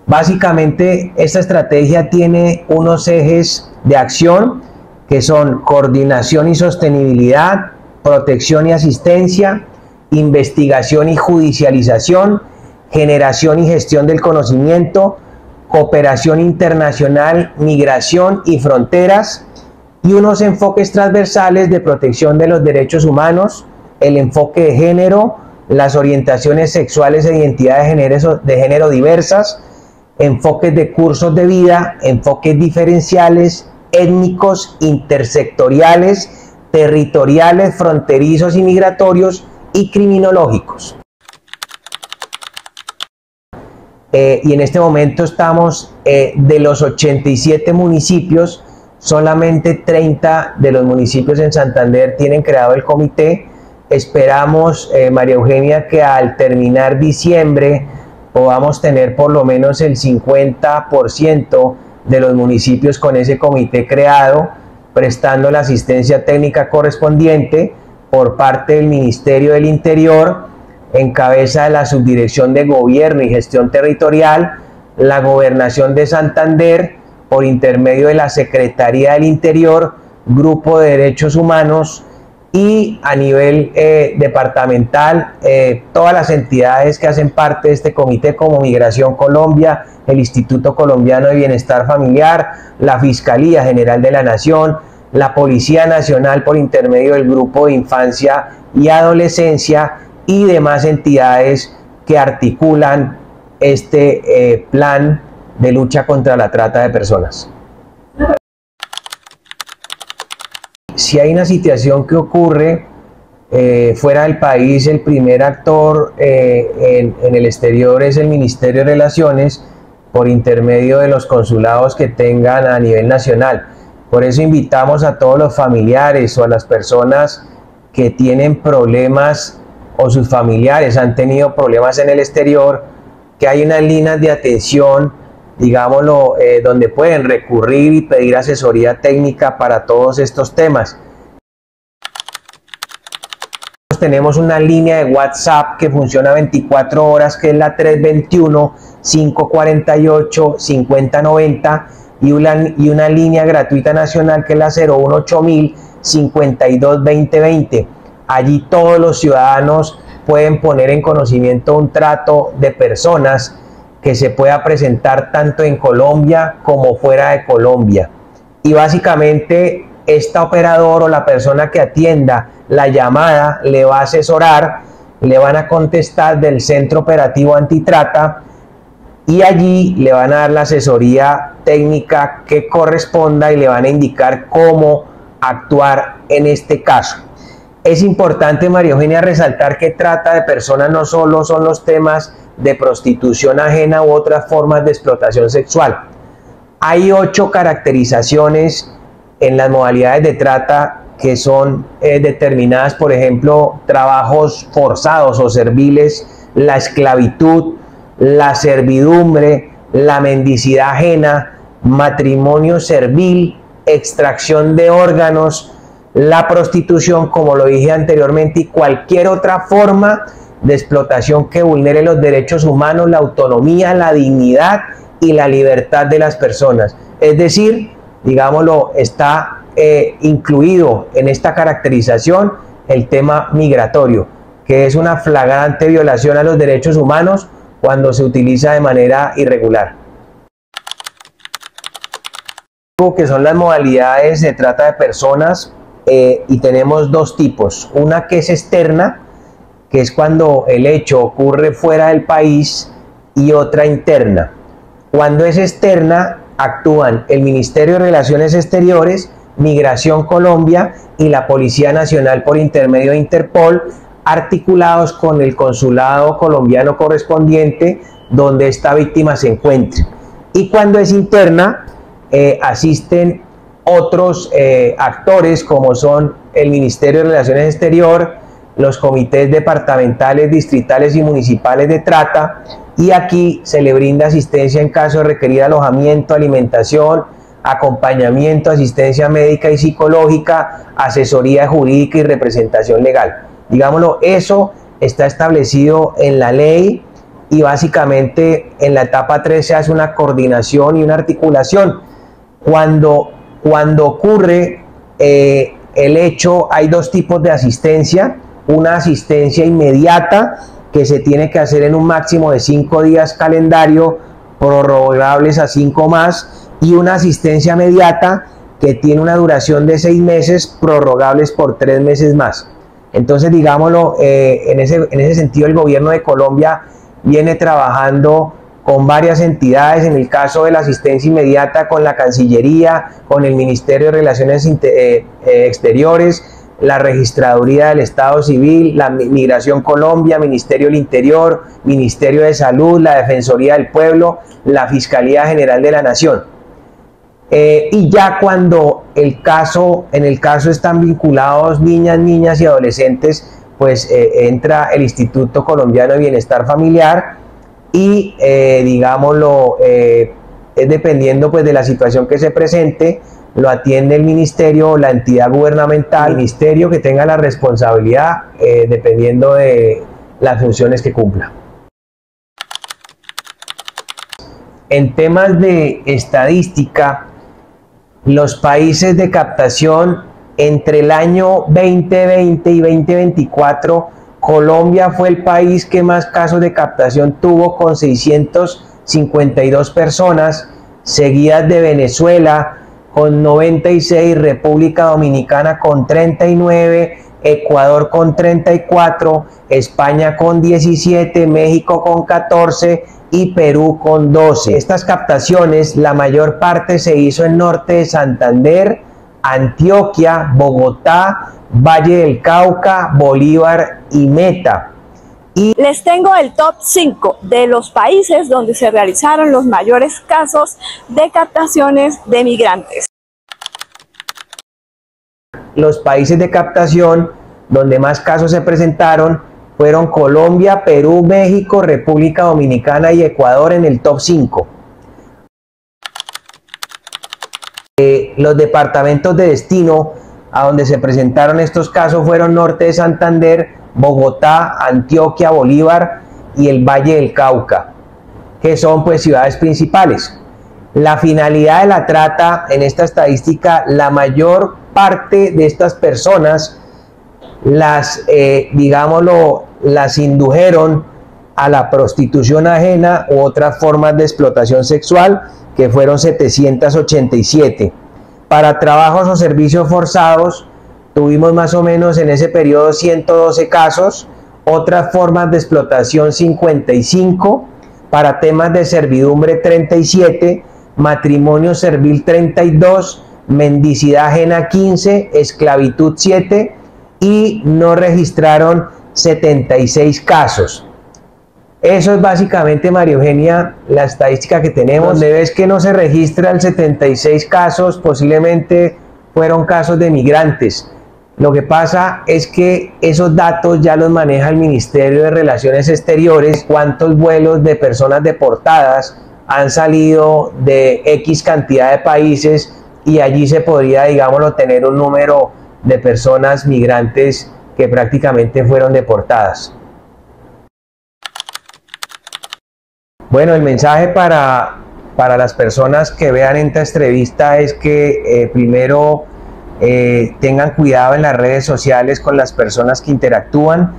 Básicamente, esta estrategia tiene unos ejes de acción que son coordinación y sostenibilidad, protección y asistencia, investigación y judicialización, generación y gestión del conocimiento, cooperación internacional, migración y fronteras, y unos enfoques transversales de protección de los derechos humanos, el enfoque de género, las orientaciones sexuales e identidades de género diversas, enfoques de cursos de vida, enfoques diferenciales, étnicos, intersectoriales, territoriales, fronterizos y migratorios y criminológicos. Y en este momento estamos de los 87 municipios, solamente 30 de los municipios en Santander tienen creado el comité. Esperamos, María Eugenia, que al terminar diciembre podamos tener por lo menos el 50% de los municipios con ese comité creado, prestando la asistencia técnica correspondiente por parte del Ministerio del Interior, en cabeza de la Subdirección de Gobierno y Gestión Territorial, la Gobernación de Santander, por intermedio de la Secretaría del Interior, Grupo de Derechos Humanos, y a nivel departamental, todas las entidades que hacen parte de este comité, como Migración Colombia, el Instituto Colombiano de Bienestar Familiar, la Fiscalía General de la Nación, la Policía Nacional por intermedio del Grupo de Infancia y Adolescencia y demás entidades que articulan este plan de lucha contra la trata de personas. Si hay una situación que ocurre fuera del país, el primer actor en el exterior es el Ministerio de Relaciones, por intermedio de los consulados que tengan a nivel nacional. Por eso invitamos a todos los familiares o a las personas que tienen problemas o sus familiares han tenido problemas en el exterior, que hay unas líneas de atención, digámoslo, donde pueden recurrir y pedir asesoría técnica para todos estos temas. Tenemos una línea de WhatsApp que funciona 24 horas, que es la 321-548-5090, y una línea gratuita nacional que es la 018.000 52-2020. Allí todos los ciudadanos pueden poner en conocimiento un trato de personas que se pueda presentar tanto en Colombia como fuera de Colombia. Y básicamente esta operador o la persona que atienda la llamada le va a asesorar, le van a contestar del Centro Operativo Antitrata y allí le van a dar la asesoría técnica que corresponda y le van a indicar cómo actuar en este caso. Es importante, María Eugenia, resaltar que trata de personas no solo son los temas de prostitución ajena u otras formas de explotación sexual. Hay 8 caracterizaciones en las modalidades de trata que son determinadas, por ejemplo, trabajos forzados o serviles, la esclavitud, la servidumbre, la mendicidad ajena, matrimonio servil, extracción de órganos, la prostitución, como lo dije anteriormente, y cualquier otra forma de explotación que vulnere los derechos humanos, la autonomía, la dignidad y la libertad de las personas. Es decir, digámoslo, está incluido en esta caracterización el tema migratorio, que es una flagrante violación a los derechos humanos cuando se utiliza de manera irregular. Que son las modalidades de trata de personas, y tenemos 2 tipos. Una que es externa, que es cuando el hecho ocurre fuera del país, y otra interna. Cuando es externa, actúan el Ministerio de Relaciones Exteriores, Migración Colombia y la Policía Nacional por intermedio de Interpol, articulados con el consulado colombiano correspondiente donde esta víctima se encuentre. Y cuando es interna, asisten otros actores como son el Ministerio de Relaciones Exteriores, los comités departamentales, distritales y municipales de trata, y aquí se le brinda asistencia en caso de requerir alojamiento, alimentación, acompañamiento, asistencia médica y psicológica, asesoría jurídica y representación legal. Digámoslo, eso está establecido en la ley y básicamente en la etapa 3 se hace una coordinación y una articulación. Cuando ocurre el hecho, hay 2 tipos de asistencia: una asistencia inmediata que se tiene que hacer en un máximo de 5 días calendario, prorrogables a 5 más, y una asistencia inmediata que tiene una duración de 6 meses, prorrogables por 3 meses más. Entonces, digámoslo, en ese sentido el gobierno de Colombia viene trabajando con varias entidades, en el caso de la asistencia inmediata con la Cancillería, con el Ministerio de Relaciones Exteriores, la Registraduría del Estado Civil, la Migración Colombia, Ministerio del Interior, Ministerio de Salud, la Defensoría del Pueblo, la Fiscalía General de la Nación. Y ya cuando en el caso están vinculados niñas y adolescentes, pues entra el Instituto Colombiano de Bienestar Familiar y digámoslo, dependiendo pues de la situación que se presente, lo atiende el ministerio o la entidad gubernamental, el ministerio que tenga la responsabilidad dependiendo de las funciones que cumpla. En temas de estadística, los países de captación entre el año 2020 y 2024, Colombia fue el país que más casos de captación tuvo, con 652 personas, seguidas de Venezuela con 96, República Dominicana con 39, Ecuador con 34, España con 17, México con 14 y Perú con 12. Estas captaciones, la mayor parte se hizo en norte de Santander, Antioquia, Bogotá, Valle del Cauca, Bolívar y Meta. Y les tengo el top 5 de los países donde se realizaron los mayores casos de captaciones de migrantes. Los países de captación donde más casos se presentaron fueron Colombia, Perú, México, República Dominicana y Ecuador en el top 5. Los departamentos de destino a donde se presentaron estos casos fueron norte de Santander, Bogotá, Antioquia, Bolívar y el Valle del Cauca, que son pues ciudades principales. La finalidad de la trata en esta estadística, la mayor parte de estas personas las, las indujeron a la prostitución ajena u otras formas de explotación sexual, que fueron 787. Para trabajos o servicios forzados tuvimos más o menos en ese periodo 112 casos, otras formas de explotación 55, para temas de servidumbre 37, matrimonio servil 32, mendicidad ajena 15, esclavitud 7 y no registraron 76 casos. Eso es básicamente, María Eugenia, la estadística que tenemos. Donde ves que no se registra el 76 casos, posiblemente fueron casos de migrantes. Lo que pasa es que esos datos ya los maneja el Ministerio de Relaciones Exteriores, cuántos vuelos de personas deportadas han salido de X cantidad de países, y allí se podría, digámoslo, tener un número de personas migrantes que prácticamente fueron deportadas. Bueno, el mensaje para las personas que vean esta entrevista es que primero tengan cuidado en las redes sociales con las personas que interactúan.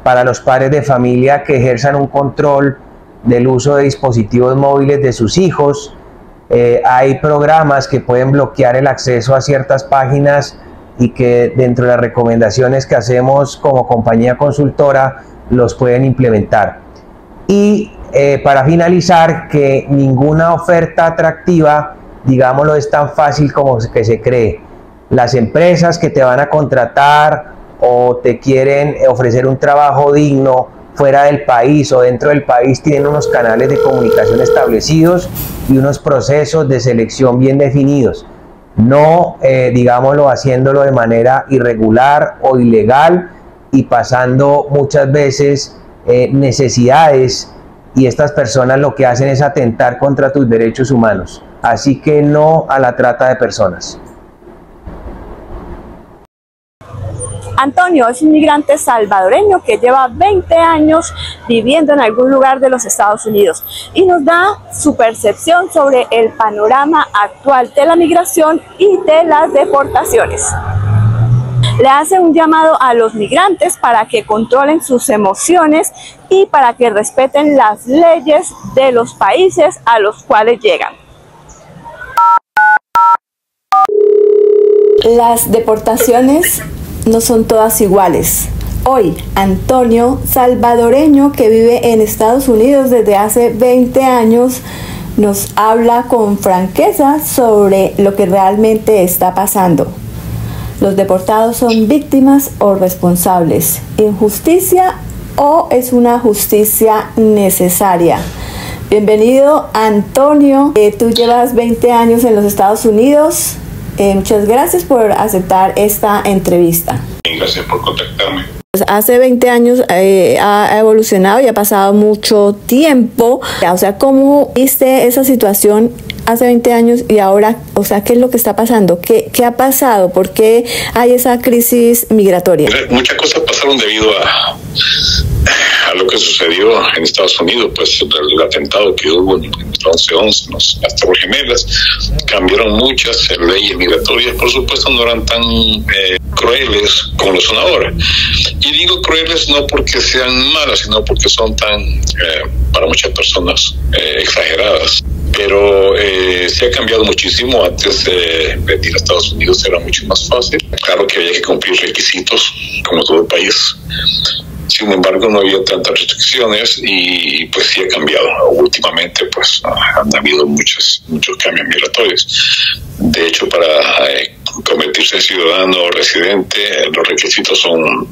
Para los padres de familia, que ejerzan un control del uso de dispositivos móviles de sus hijos. Hay programas que pueden bloquear el acceso a ciertas páginas y que dentro de las recomendaciones que hacemos como compañía consultora los pueden implementar. Y para finalizar, que ninguna oferta atractiva, digámoslo, es tan fácil como que se cree. Las empresas que te van a contratar o te quieren ofrecer un trabajo digno fuera del país o dentro del país tienen unos canales de comunicación establecidos y unos procesos de selección bien definidos. No, digámoslo, haciéndolo de manera irregular o ilegal y pasando muchas veces necesidades, y estas personas lo que hacen es atentar contra tus derechos humanos. Así que no a la trata de personas. Antonio es un migrante salvadoreño que lleva 20 años viviendo en algún lugar de los Estados Unidos y nos da su percepción sobre el panorama actual de la migración y de las deportaciones. Le hace un llamado a los migrantes para que controlen sus emociones y para que respeten las leyes de los países a los cuales llegan. Las deportaciones no son todas iguales. Hoy, Antonio, salvadoreño que vive en Estados Unidos desde hace 20 años, nos habla con franqueza sobre lo que realmente está pasando. ¿Los deportados son víctimas o responsables? ¿Injusticia o es una justicia necesaria? Bienvenido, Antonio. Tú llevas 20 años en los Estados Unidos. Muchas gracias por aceptar esta entrevista. Gracias por contactarme. Hace 20 años ha evolucionado y ha pasado mucho tiempo. O sea, ¿cómo viste esa situación hace 20 años y ahora? O sea, ¿qué es lo que está pasando? ¿Qué ha pasado? ¿Por qué hay esa crisis migratoria? Muchas cosas pasaron debido a lo que sucedió en Estados Unidos, pues el atentado que hubo en 11/11, las Torres Gemelas, cambiaron muchas leyes migratorias. Por supuesto no eran tan crueles como lo son ahora, y digo crueles no porque sean malas, sino porque son tan para muchas personas exageradas. Pero se ha cambiado muchísimo. Antes de venir a Estados Unidos era mucho más fácil. Claro que había que cumplir requisitos como todo el país, Sin embargo, no había tantas restricciones y pues sí ha cambiado. Últimamente pues han habido muchos cambios migratorios. De hecho, para convertirse en ciudadano o residente, los requisitos son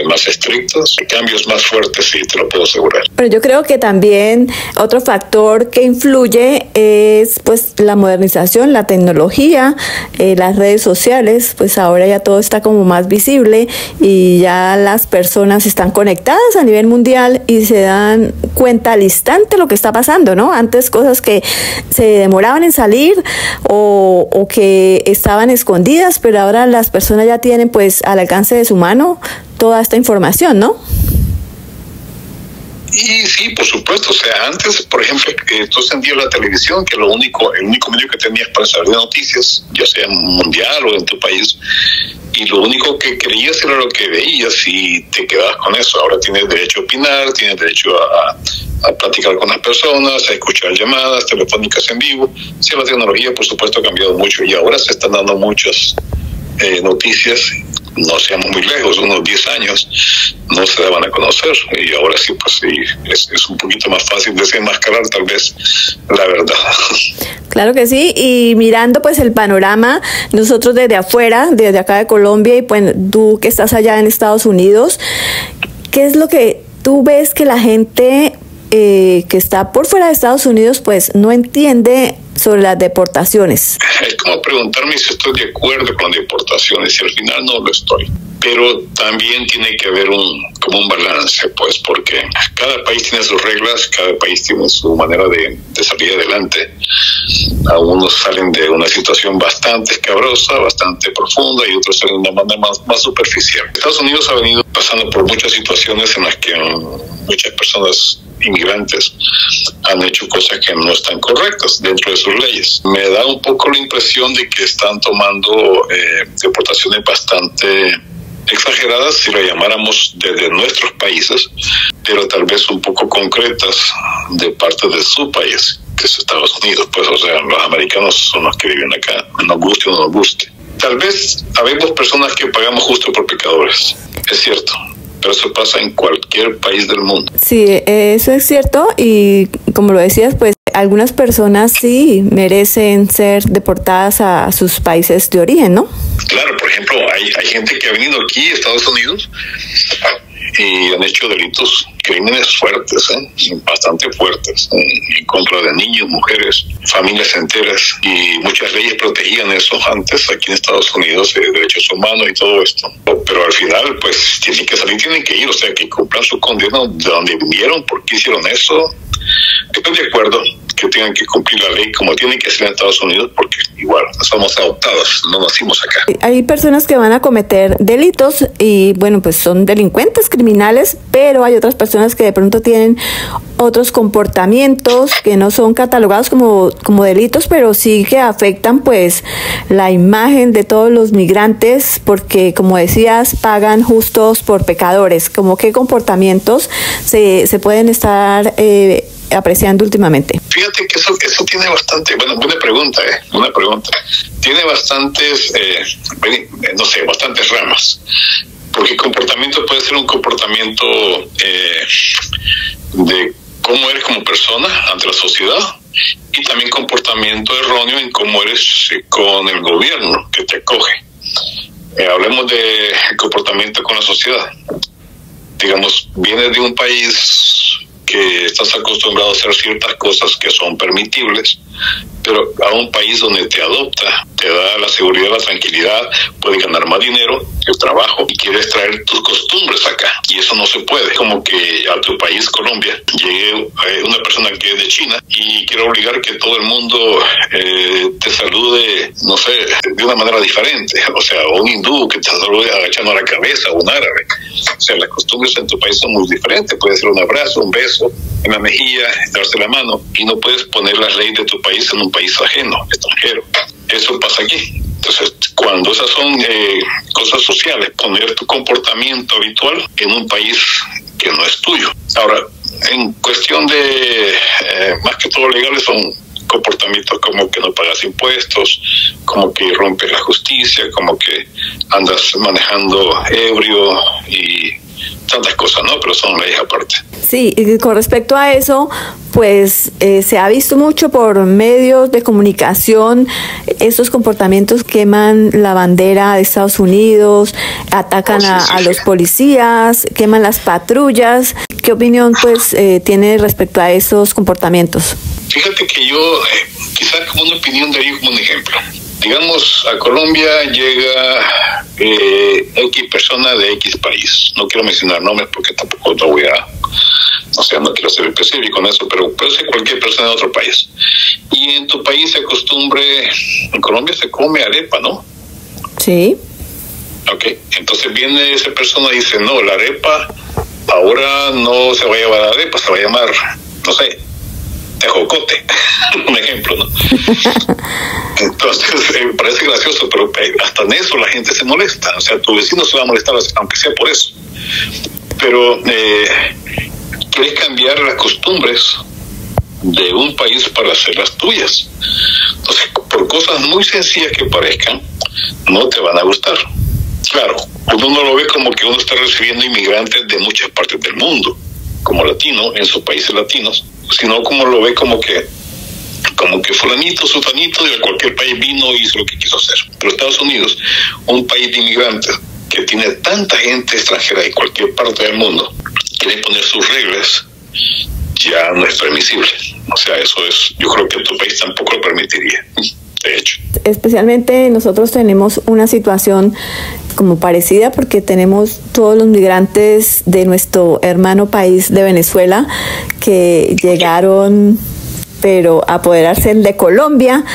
más estrictos, cambios más fuertes, sí, te lo puedo asegurar. Pero yo creo que también otro factor que influye es pues la modernización, la tecnología, las redes sociales, pues ahora ya todo está como más visible y ya las personas están conectadas a nivel mundial y se dan cuenta al instante lo que está pasando, ¿no? Antes cosas que se demoraban en salir o que estaban escondidas, pero ahora las personas ya tienen pues al alcance de su mano toda esta información, ¿no? Y sí, por supuesto. O sea, antes, por ejemplo, tú encendías la televisión, que el único medio que tenías para saber de noticias, ya sea mundial o en tu país, y lo único que creías era lo que veías y te quedabas con eso. Ahora tienes derecho a opinar, tienes derecho a platicar con las personas, a escuchar llamadas telefónicas en vivo. Sí, la tecnología, por supuesto, ha cambiado mucho y ahora se están dando muchas noticias. No seamos muy lejos, unos 10 años no se daban a conocer y ahora sí, pues sí, es un poquito más fácil desenmascarar tal vez la verdad. Claro que sí, y mirando pues el panorama, nosotros desde afuera, desde acá de Colombia y pues tú que estás allá en Estados Unidos, ¿qué es lo que tú ves que la gente que está por fuera de Estados Unidos pues no entiende sobre las deportaciones? Es como preguntarme si estoy de acuerdo con las deportaciones y al final no lo estoy. Pero también tiene que haber como un balance, pues, porque cada país tiene sus reglas, cada país tiene su manera de salir adelante. Algunos salen de una situación bastante escabrosa, bastante profunda, y otros salen de una manera más superficial. Estados Unidos ha venido pasando por muchas situaciones en las que muchas personas inmigrantes han hecho cosas que no están correctas dentro de sus leyes. Me da un poco la impresión de que están tomando deportaciones bastante exageradas, si lo llamáramos desde nuestros países, pero tal vez un poco concretas de parte de su país, que es Estados Unidos. Pues, o sea, los americanos son los que viven acá, nos guste o no nos guste. Tal vez habemos personas que pagamos justo por pecadores, es cierto, pero eso pasa en cualquier país del mundo. Sí, eso es cierto y como lo decías, pues algunas personas sí merecen ser deportadas a sus países de origen, ¿no? Claro, por ejemplo, hay gente que ha venido aquí a Estados Unidos y han hecho crímenes fuertes, bastante fuertes, en contra de niños, mujeres, familias enteras, y muchas leyes protegían eso antes aquí en Estados Unidos, derechos humanos y todo esto. Pero al final, pues, tienen que salir, tienen que ir, o sea, que cumplan su condena de donde vinieron, por qué hicieron eso. Estoy de acuerdo que tengan que cumplir la ley como tienen que ser en Estados Unidos, porque igual somos adoptados, no nacimos acá. Hay personas que van a cometer delitos y bueno, pues son delincuentes, criminales, pero hay otras personas que de pronto tienen otros comportamientos que no son catalogados como delitos, pero sí que afectan pues la imagen de todos los migrantes, porque como decías, pagan justos por pecadores. ¿Cómo qué comportamientos se pueden estar apreciando últimamente? Fíjate que eso tiene bastante, buena pregunta, tiene bastantes, bastantes ramas, porque comportamiento puede ser un comportamiento de cómo eres como persona ante la sociedad, y también comportamiento erróneo en cómo eres con el gobierno que te acoge. Hablemos de comportamiento con la sociedad. Digamos, vienes de un país que estás acostumbrado a hacer ciertas cosas que son permitibles, pero a un país donde te adopta, te da la seguridad, la tranquilidad, puedes ganar más dinero, el trabajo, y quieres traer tus costumbres acá, y eso no se puede. Como que a tu país, Colombia, llegue una persona que es de China y quiere obligar que todo el mundo te salude, no sé, de una manera diferente, o sea, un hindú que te salude agachando la cabeza, o un árabe. O sea, las costumbres en tu país son muy diferentes, puede ser un abrazo, un beso en la mejilla, darse la mano, y no puedes poner las leyes de tu país en un país ajeno, extranjero. Eso pasa aquí. Entonces, cuando esas son cosas sociales, poner tu comportamiento habitual en un país que no es tuyo. Ahora, en cuestión de, más que todo legales, son comportamientos como que no pagas impuestos, como que rompes la justicia, como que andas manejando ebrio y tantas cosas, ¿no? Pero son leyes aparte. Sí, y con respecto a eso, pues se ha visto mucho por medios de comunicación estos comportamientos, queman la bandera de Estados Unidos, atacan a los policías, queman las patrullas. ¿Qué opinión pues tiene respecto a esos comportamientos? Fíjate que yo, quizás como una opinión daría como un ejemplo. Digamos, a Colombia llega X persona de X país. No quiero mencionar nombres porque tampoco no voy a... O sea, no quiero ser específico en eso, pero puede ser cualquier persona de otro país. Y en tu país se acostumbre... En Colombia se come arepa, ¿no? Sí. Ok, entonces viene esa persona y dice, no, la arepa ahora no se va a llamar arepa, se va a llamar, no sé, tejocote, un ejemplo, ¿no? Entonces, parece gracioso, pero hasta en eso la gente se molesta. O sea, tu vecino se va a molestar, aunque sea por eso. Pero quieres cambiar las costumbres de un país para hacer las tuyas. Entonces, por cosas muy sencillas que parezcan, no te van a gustar. Claro, uno no lo ve como que uno está recibiendo inmigrantes de muchas partes del mundo, como latino, en sus países latinos, sino como lo ve como que fulanito, sutanito de cualquier país vino y hizo lo que quiso hacer. Pero Estados Unidos, un país de inmigrantes que tiene tanta gente extranjera de cualquier parte del mundo, quiere poner sus reglas, ya no es permisible. O sea, eso es, yo creo que tu país tampoco lo permitiría, de hecho. Especialmente nosotros tenemos una situación como parecida porque tenemos todos los migrantes de nuestro hermano país de Venezuela que llegaron pero a apoderarse de Colombia,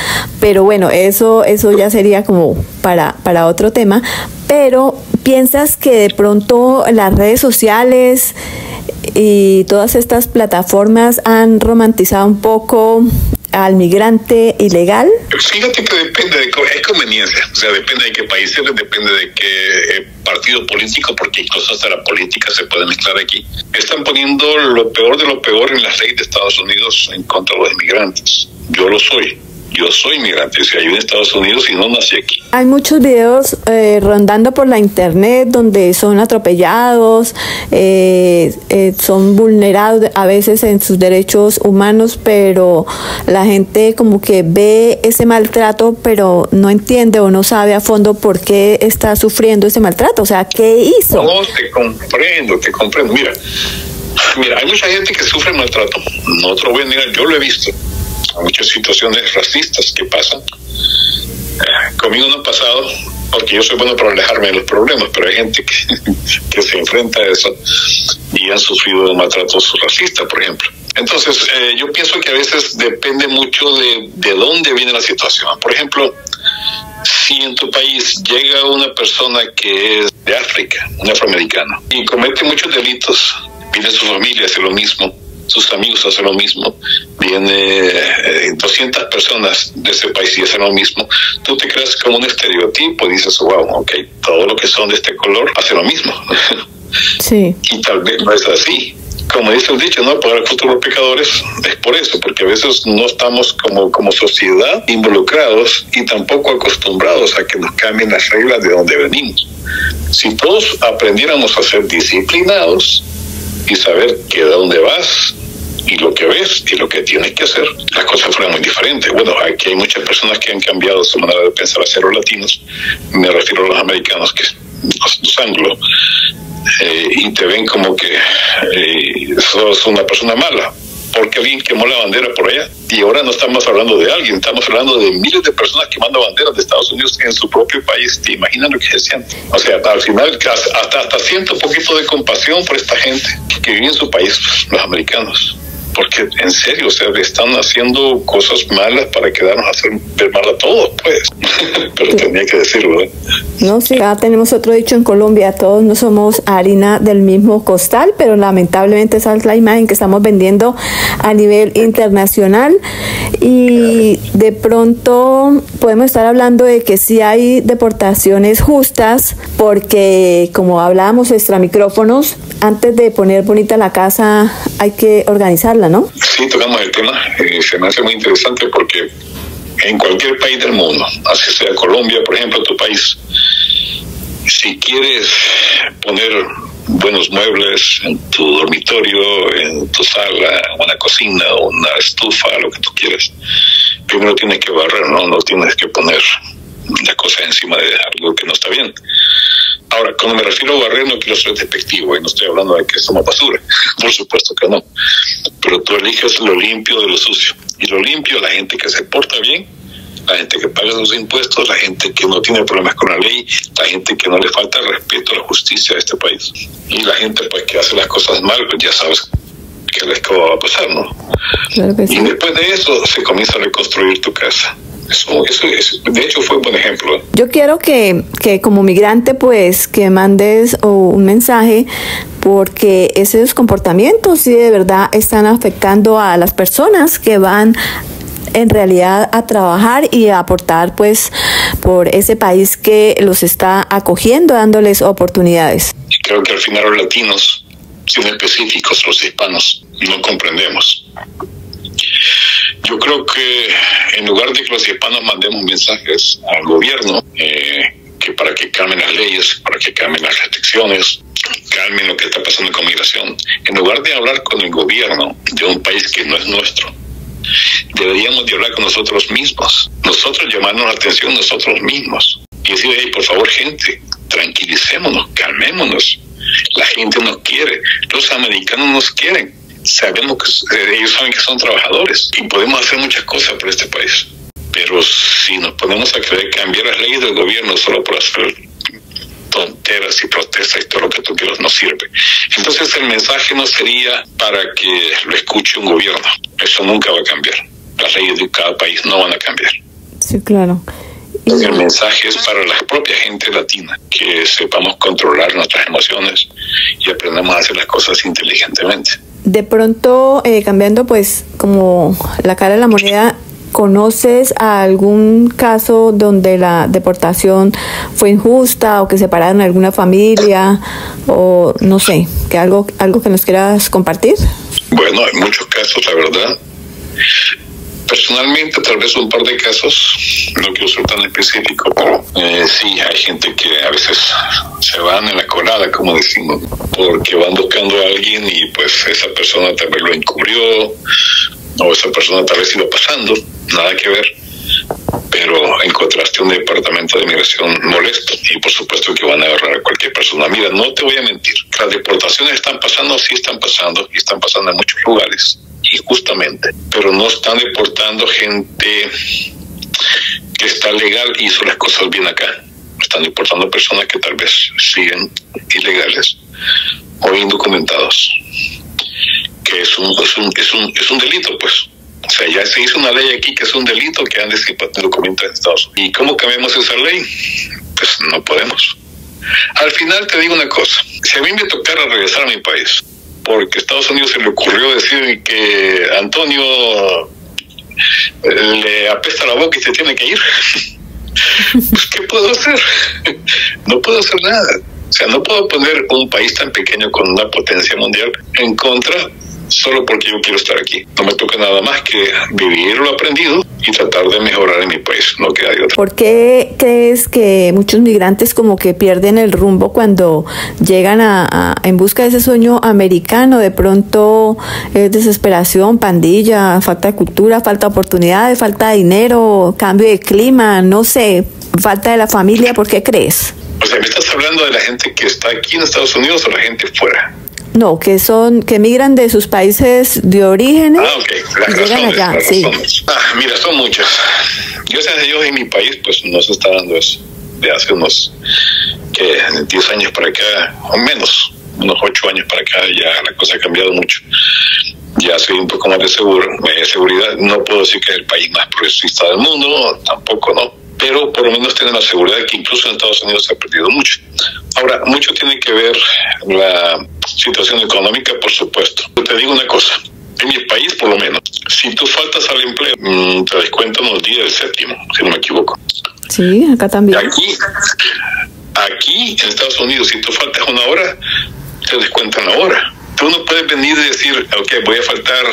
pero bueno, eso ya sería como para otro tema. Pero ¿piensas que de pronto las redes sociales y todas estas plataformas han romantizado un poco al migrante ilegal? Fíjate que depende de es conveniencia, o sea, depende de qué país eres, depende de qué partido político, porque incluso hasta la política se puede mezclar aquí. Están poniendo lo peor de lo peor en las leyes de Estados Unidos en contra de los inmigrantes. Yo lo soy. Yo soy migrante, si hay en Estados Unidos y no nací aquí. Hay muchos videos rondando por la internet donde son atropellados, son vulnerados a veces en sus derechos humanos, pero la gente como que ve ese maltrato, pero no entiende o no sabe a fondo por qué está sufriendo ese maltrato. O sea, ¿qué hizo? No, te comprendo. Mira, hay mucha gente que sufre maltrato. No te lo voy a negar, yo lo he visto. Hay muchas situaciones racistas que pasan. Conmigo no ha pasado, porque yo soy bueno para alejarme de los problemas, pero hay gente que se enfrenta a eso y han sufrido maltratos racistas, por ejemplo. Entonces, yo pienso que a veces depende mucho de dónde viene la situación. Por ejemplo, si en tu país llega una persona que es de África, un afroamericano, y comete muchos delitos, viene su familia, hace lo mismo, sus amigos hacen lo mismo, viene 200 personas de ese país y hacen lo mismo, tú te creas como un estereotipo y dices, wow, ok, todo lo que son de este color hacen lo mismo. Sí. Y tal vez no es así. Como dice el dicho, ¿no? Para el futuro pecadores, es por eso, porque a veces no estamos como sociedad involucrados y tampoco acostumbrados a que nos cambien las reglas de donde venimos. Si todos aprendiéramos a ser disciplinados y saber que de dónde vas y lo que ves y lo que tienes que hacer, las cosas fueran muy diferentes. Bueno, aquí hay muchas personas que han cambiado su manera de pensar hacia los latinos, me refiero a los americanos, que los anglos, y te ven como que sos una persona mala porque alguien quemó la bandera por allá. Y ahora no estamos hablando de alguien, estamos hablando de miles de personas quemando banderas de Estados Unidos en su propio país. ¿Te imaginas lo que se siente? O sea, al final hasta siento un poquito de compasión por esta gente que vive en su país, los americanos. Porque en serio, o sea, están haciendo cosas malas para quedarnos a hacer ver mal a todos, pues. Pero tenía que decirlo, ¿eh? No, sí, acá tenemos otro dicho en Colombia, todos no somos harina del mismo costal, pero lamentablemente esa es la imagen que estamos vendiendo a nivel internacional. Y de pronto podemos estar hablando de que sí hay deportaciones justas, porque como hablábamos extra micrófonos, antes de poner bonita la casa hay que organizarla, ¿no? Sí, tocamos el tema. Se me hace muy interesante porque en cualquier país del mundo, así sea Colombia, por ejemplo, tu país, si quieres poner buenos muebles en tu dormitorio, en tu sala, una cocina, una estufa, lo que tú quieras. Primero tienes que barrer, no tienes que poner las cosas encima de algo que no está bien. Ahora, cuando me refiero a barrer, no quiero ser despectivo, y no estoy hablando de que somos basura, por supuesto que no. Pero tú eliges lo limpio de lo sucio. Y lo limpio, la gente que se porta bien, la gente que paga sus impuestos, la gente que no tiene problemas con la ley, la gente que no le falta respeto a la justicia de este país. Y la gente pues que hace las cosas mal, pues ya sabes qué les va a pasar, ¿no? Claro que sí. Y después de eso se comienza a reconstruir tu casa. Eso de hecho fue un buen ejemplo. Yo quiero que como migrante pues que mandes un mensaje, porque esos comportamientos sí de verdad están afectando a las personas que van en realidad a trabajar y a aportar pues por ese país que los está acogiendo, dándoles oportunidades. Creo que al final los latinos, sin específicos, los hispanos, no comprendemos. Yo creo que en lugar de que los hispanos mandemos mensajes al gobierno que para que calmen las leyes, para que calmen las restricciones, calmen lo que está pasando con migración, en lugar de hablar con el gobierno de un país que no es nuestro, deberíamos de hablar con nosotros mismos, nosotros llamarnos la atención nosotros mismos y decir, hey, por favor, gente, tranquilicémonos, calmémonos. La gente nos quiere, los americanos nos quieren, sabemos que ellos saben que son trabajadores y podemos hacer muchas cosas por este país. Pero si nos ponemos a querer cambiar las leyes del gobierno solo por hacer tonteras y protestas y todo lo que tú quieras, no sirve. Entonces el mensaje no sería para que lo escuche un gobierno. Eso nunca va a cambiar. Las leyes de cada país no van a cambiar. Sí, claro. El mensaje es para la propia gente latina, que sepamos controlar nuestras emociones y aprendamos a hacer las cosas inteligentemente. De pronto, cambiando pues como la cara de la moneda, ¿conoces a algún caso donde la deportación fue injusta o que separaron a alguna familia o no sé, que algo que nos quieras compartir? Bueno, hay muchos casos, la verdad. Personalmente, tal vez un par de casos, no quiero ser tan específico, pero sí, hay gente que a veces se van en la colada, como decimos, porque van buscando a alguien y pues esa persona tal vez lo encubrió, o esa persona tal vez iba pasando, nada que ver, pero encontraste un departamento de migración molesto y por supuesto que van a agarrar a cualquier persona. Mira, no te voy a mentir, las deportaciones están pasando, sí están pasando, y están pasando en muchos lugares, injustamente, pero no están deportando gente que está legal y hizo las cosas bien acá. Están deportando personas que tal vez siguen ilegales o indocumentados, que es un delito, pues. O sea, ya se hizo una ley aquí que es un delito que andes sin documentos en Estados Unidos. ¿Y cómo cambiamos esa ley? Pues no podemos. Al final te digo una cosa, si a mí me tocara regresar a mi país, porque Estados Unidos se le ocurrió decir que Antonio le apesta la boca y se tiene que ir, pues ¿qué puedo hacer? No puedo hacer nada. O sea, no puedo poner un país tan pequeño con una potencia mundial en contra solo porque yo quiero estar aquí. No me toca nada más que vivir lo aprendido y tratar de mejorar en mi país. No queda de otra. ¿Por qué crees que muchos migrantes como que pierden el rumbo cuando llegan en busca de ese sueño americano? De pronto es desesperación, pandilla, falta de cultura, falta de oportunidades, falta de dinero, cambio de clima, no sé, falta de la familia. ¿Por qué crees? O sea, ¿me estás hablando de la gente que está aquí en Estados Unidos o la gente fuera? No, que migran de sus países de origen y llegan allá. Sí. Mira, son muchas. Gracias a Dios en mi país pues no se está dando eso. De hace unos 10 años para acá, o menos, unos 8 años para acá, ya la cosa ha cambiado mucho. Ya soy un poco más de seguridad. No puedo decir que es el país más progresista del mundo, tampoco no. Pero por lo menos tienen la seguridad que incluso en Estados Unidos se ha perdido mucho. Ahora, mucho tiene que ver la situación económica, por supuesto. Yo te digo una cosa, en mi país por lo menos, si tú faltas al empleo, te descuentan los días del séptimo, si no me equivoco. Sí, acá también. Aquí en Estados Unidos, si tú faltas una hora, te descuentan la hora. Tú no puedes venir y decir, ok, voy a faltar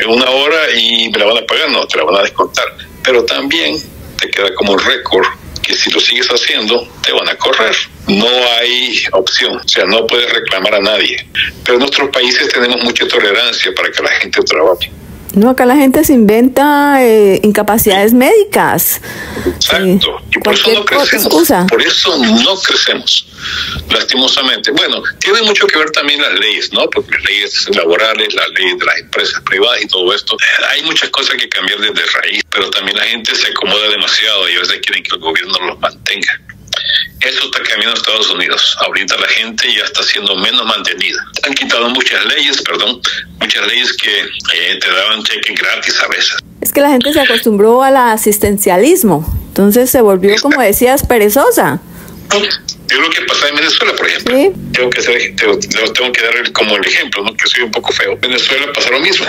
una hora y me la van a pagar. No, te la van a descontar. Pero también te queda como récord que si lo sigues haciendo, te van a correr. No hay opción, o sea, no puedes reclamar a nadie. Pero en nuestros países tenemos mucha tolerancia para que la gente trabaje. No, acá la gente se inventa incapacidades médicas. Exacto. Sí. Y por eso no crecemos. Por eso no crecemos, lastimosamente. Bueno, tiene mucho que ver también las leyes, ¿no? Porque las leyes laborales, las leyes de las empresas privadas y todo esto. Hay muchas cosas que cambiar desde raíz, pero también la gente se acomoda demasiado y a veces quieren que el gobierno los mantenga. Eso está cambiando en Estados Unidos. Ahorita la gente ya está siendo menos mantenida. Han quitado muchas leyes que te daban cheque gratis a veces. Es que la gente se acostumbró al asistencialismo, entonces se volvió, como decías, perezosa. Es lo que pasa en Venezuela, por ejemplo. ¿Sí? Tengo que dar como el ejemplo, ¿no? Que soy un poco feo. En Venezuela pasa lo mismo.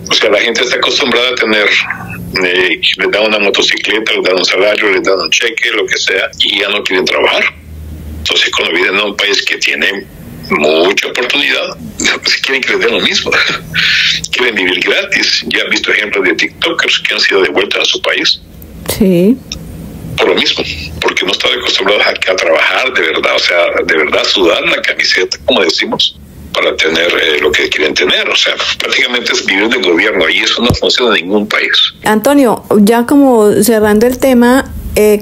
O sea, la gente está acostumbrada a tener, les dan una motocicleta, les dan un salario, les dan un cheque, lo que sea, y ya no quieren trabajar. Entonces, cuando viven a un país que tiene mucha oportunidad, pues quieren que les den lo mismo. Quieren vivir gratis. Ya he visto ejemplos de TikTokers que han sido devueltos a su país. Sí. Por lo mismo, porque no están acostumbrados a trabajar de verdad, o sea, de verdad sudar la camiseta, como decimos, para tener lo que quieren tener. O sea, prácticamente es vivir del gobierno y eso no funciona en ningún país. Antonio, ya como cerrando el tema,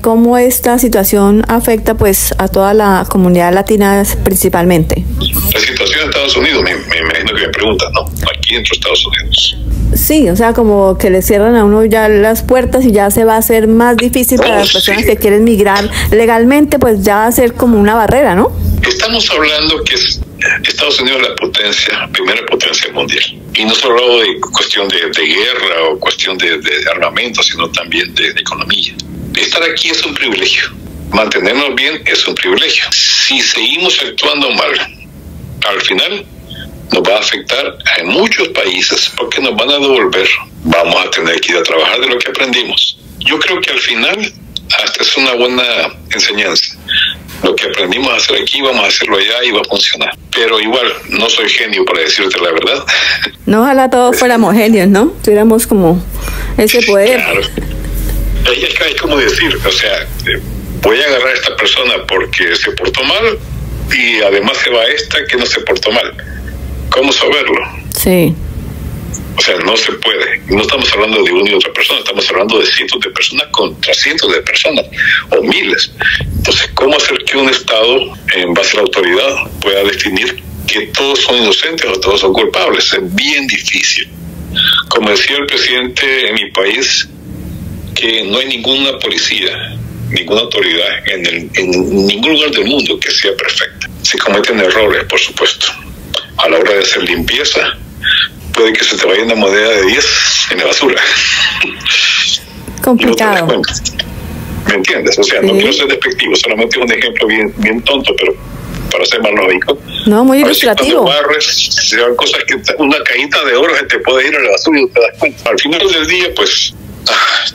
¿cómo esta situación afecta pues a toda la comunidad latina principalmente? La situación en Estados Unidos, me imagino que me preguntan, ¿no? Aquí dentro de Estados Unidos. Sí, o sea, como que le cierran a uno ya las puertas y ya se va a hacer más difícil para las personas que quieren migrar legalmente, pues ya va a ser como una barrera, ¿no? Estamos hablando que Estados Unidos es la potencia, primera potencia mundial. Y no solo hablo de cuestión de guerra o cuestión de armamento, sino también de economía. Estar aquí es un privilegio. Mantenernos bien es un privilegio. Si seguimos actuando mal, al final nos va a afectar en muchos países porque nos van a devolver. Vamos a tener que ir a trabajar de lo que aprendimos. Yo creo que al final hasta es una buena enseñanza. Lo que aprendimos a hacer aquí, vamos a hacerlo allá y va a funcionar. Pero igual, no soy genio para decirte la verdad. No, ojalá todos fuéramos genios, ¿no? Tuviéramos como ese poder. Claro. Es como decir, o sea, voy a agarrar a esta persona porque se portó mal y además se va esta que no se portó mal. ¿Cómo saberlo? Sí. O sea, no se puede. No estamos hablando de una y otra persona, estamos hablando de cientos de personas contra cientos de personas o miles. Entonces, ¿cómo hacer que un Estado, en base a la autoridad, pueda definir que todos son inocentes o todos son culpables? Es bien difícil. Como decía el presidente en mi país, que no hay ninguna policía, ninguna autoridad en ningún lugar del mundo que sea perfecta. Se cometen errores, por supuesto. A la hora de hacer limpieza, puede que se te vaya una moneda de 10 en la basura. Complicado. No ¿me entiendes? O sea, no quiero ser despectivo, solamente un ejemplo bien tonto, pero para ser más lógico. No, muy ilustrativo. Cuando barres, se dan cosas que una cajita de oro se te puede ir a la basura y no te das cuenta. Al final del día, pues,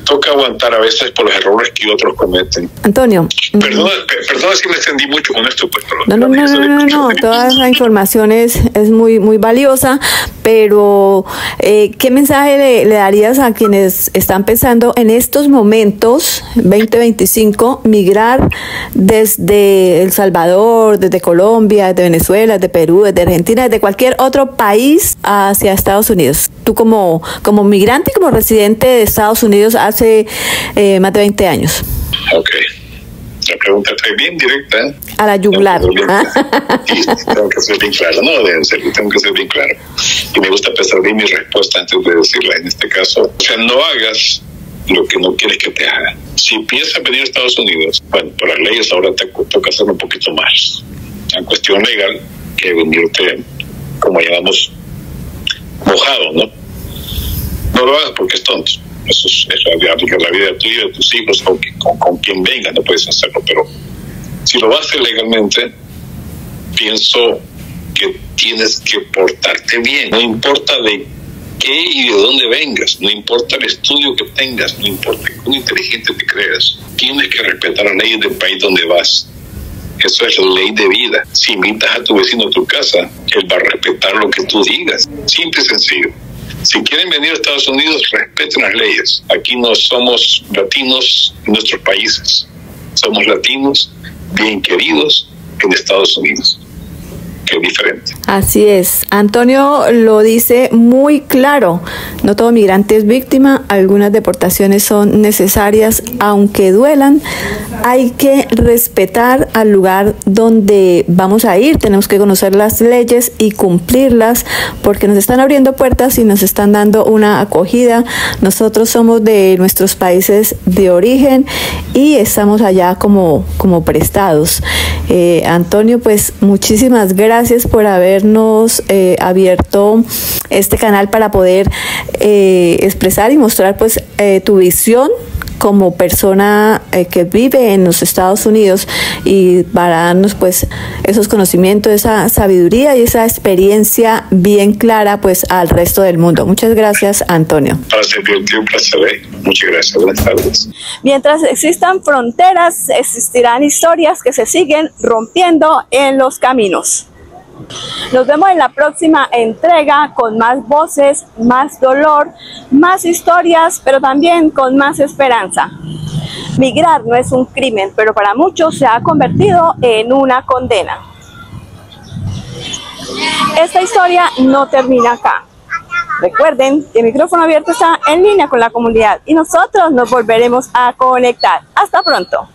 toca aguantar a veces por los errores que otros cometen. Antonio. Perdona si me extendí mucho con esto, pues. No. Toda la información es muy valiosa, pero ¿qué mensaje le darías a quienes están pensando en estos momentos, 2025, migrar desde El Salvador, desde Colombia, desde Venezuela, desde Perú, desde Argentina, desde cualquier otro país hacia Estados Unidos? Tú como migrante y como residente de Estados Unidos hace más de 20 años. Ok. La pregunta está bien directa. A la yugular. Sí, tengo que ser bien claro. No, tengo que ser bien claro. Y me gusta pensar bien mi respuesta antes de decirla. En este caso, o sea, no hagas lo que no quieres que te hagan. Si piensas venir a Estados Unidos, bueno, por las leyes ahora te toca hacer un poquito más. En cuestión legal, que venirte, como llamamos, mojado, ¿no? No lo hagas porque es tonto. Eso aplica la vida tuya, de tus hijos, con quien venga, no puedes hacerlo. Pero si lo vas a hacer legalmente, pienso que tienes que portarte bien. No importa de qué y de dónde vengas, no importa el estudio que tengas, no importa cuán inteligente te creas. Tienes que respetar las leyes del país donde vas. Eso es la ley de vida. Si invitas a tu vecino a tu casa, él va a respetar lo que tú digas. Simple y sencillo. Si quieren venir a Estados Unidos, respeten las leyes. Aquí no somos latinos en nuestros países. Somos latinos bien queridos en Estados Unidos, que es diferente. Así es, Antonio lo dice muy claro, no todo migrante es víctima, algunas deportaciones son necesarias, aunque duelan, hay que respetar al lugar donde vamos a ir, tenemos que conocer las leyes y cumplirlas, porque nos están abriendo puertas y nos están dando una acogida. Nosotros somos de nuestros países de origen y estamos allá como prestados. Antonio, pues muchísimas gracias por habernos abierto este canal para poder expresar y mostrar pues tu visión como persona que vive en los Estados Unidos y para darnos pues esos conocimientos, esa sabiduría y esa experiencia bien clara pues al resto del mundo. Muchas gracias, Antonio. Para servirte, un placer. Muchas gracias. Buenas tardes. Mientras existan fronteras, existirán historias que se siguen rompiendo en los caminos. Nos vemos en la próxima entrega con más voces, más dolor, más historias, pero también con más esperanza. Migrar no es un crimen, pero para muchos se ha convertido en una condena. Esta historia no termina acá. Recuerden que el micrófono abierto está en línea con la comunidad y nosotros nos volveremos a conectar. Hasta pronto.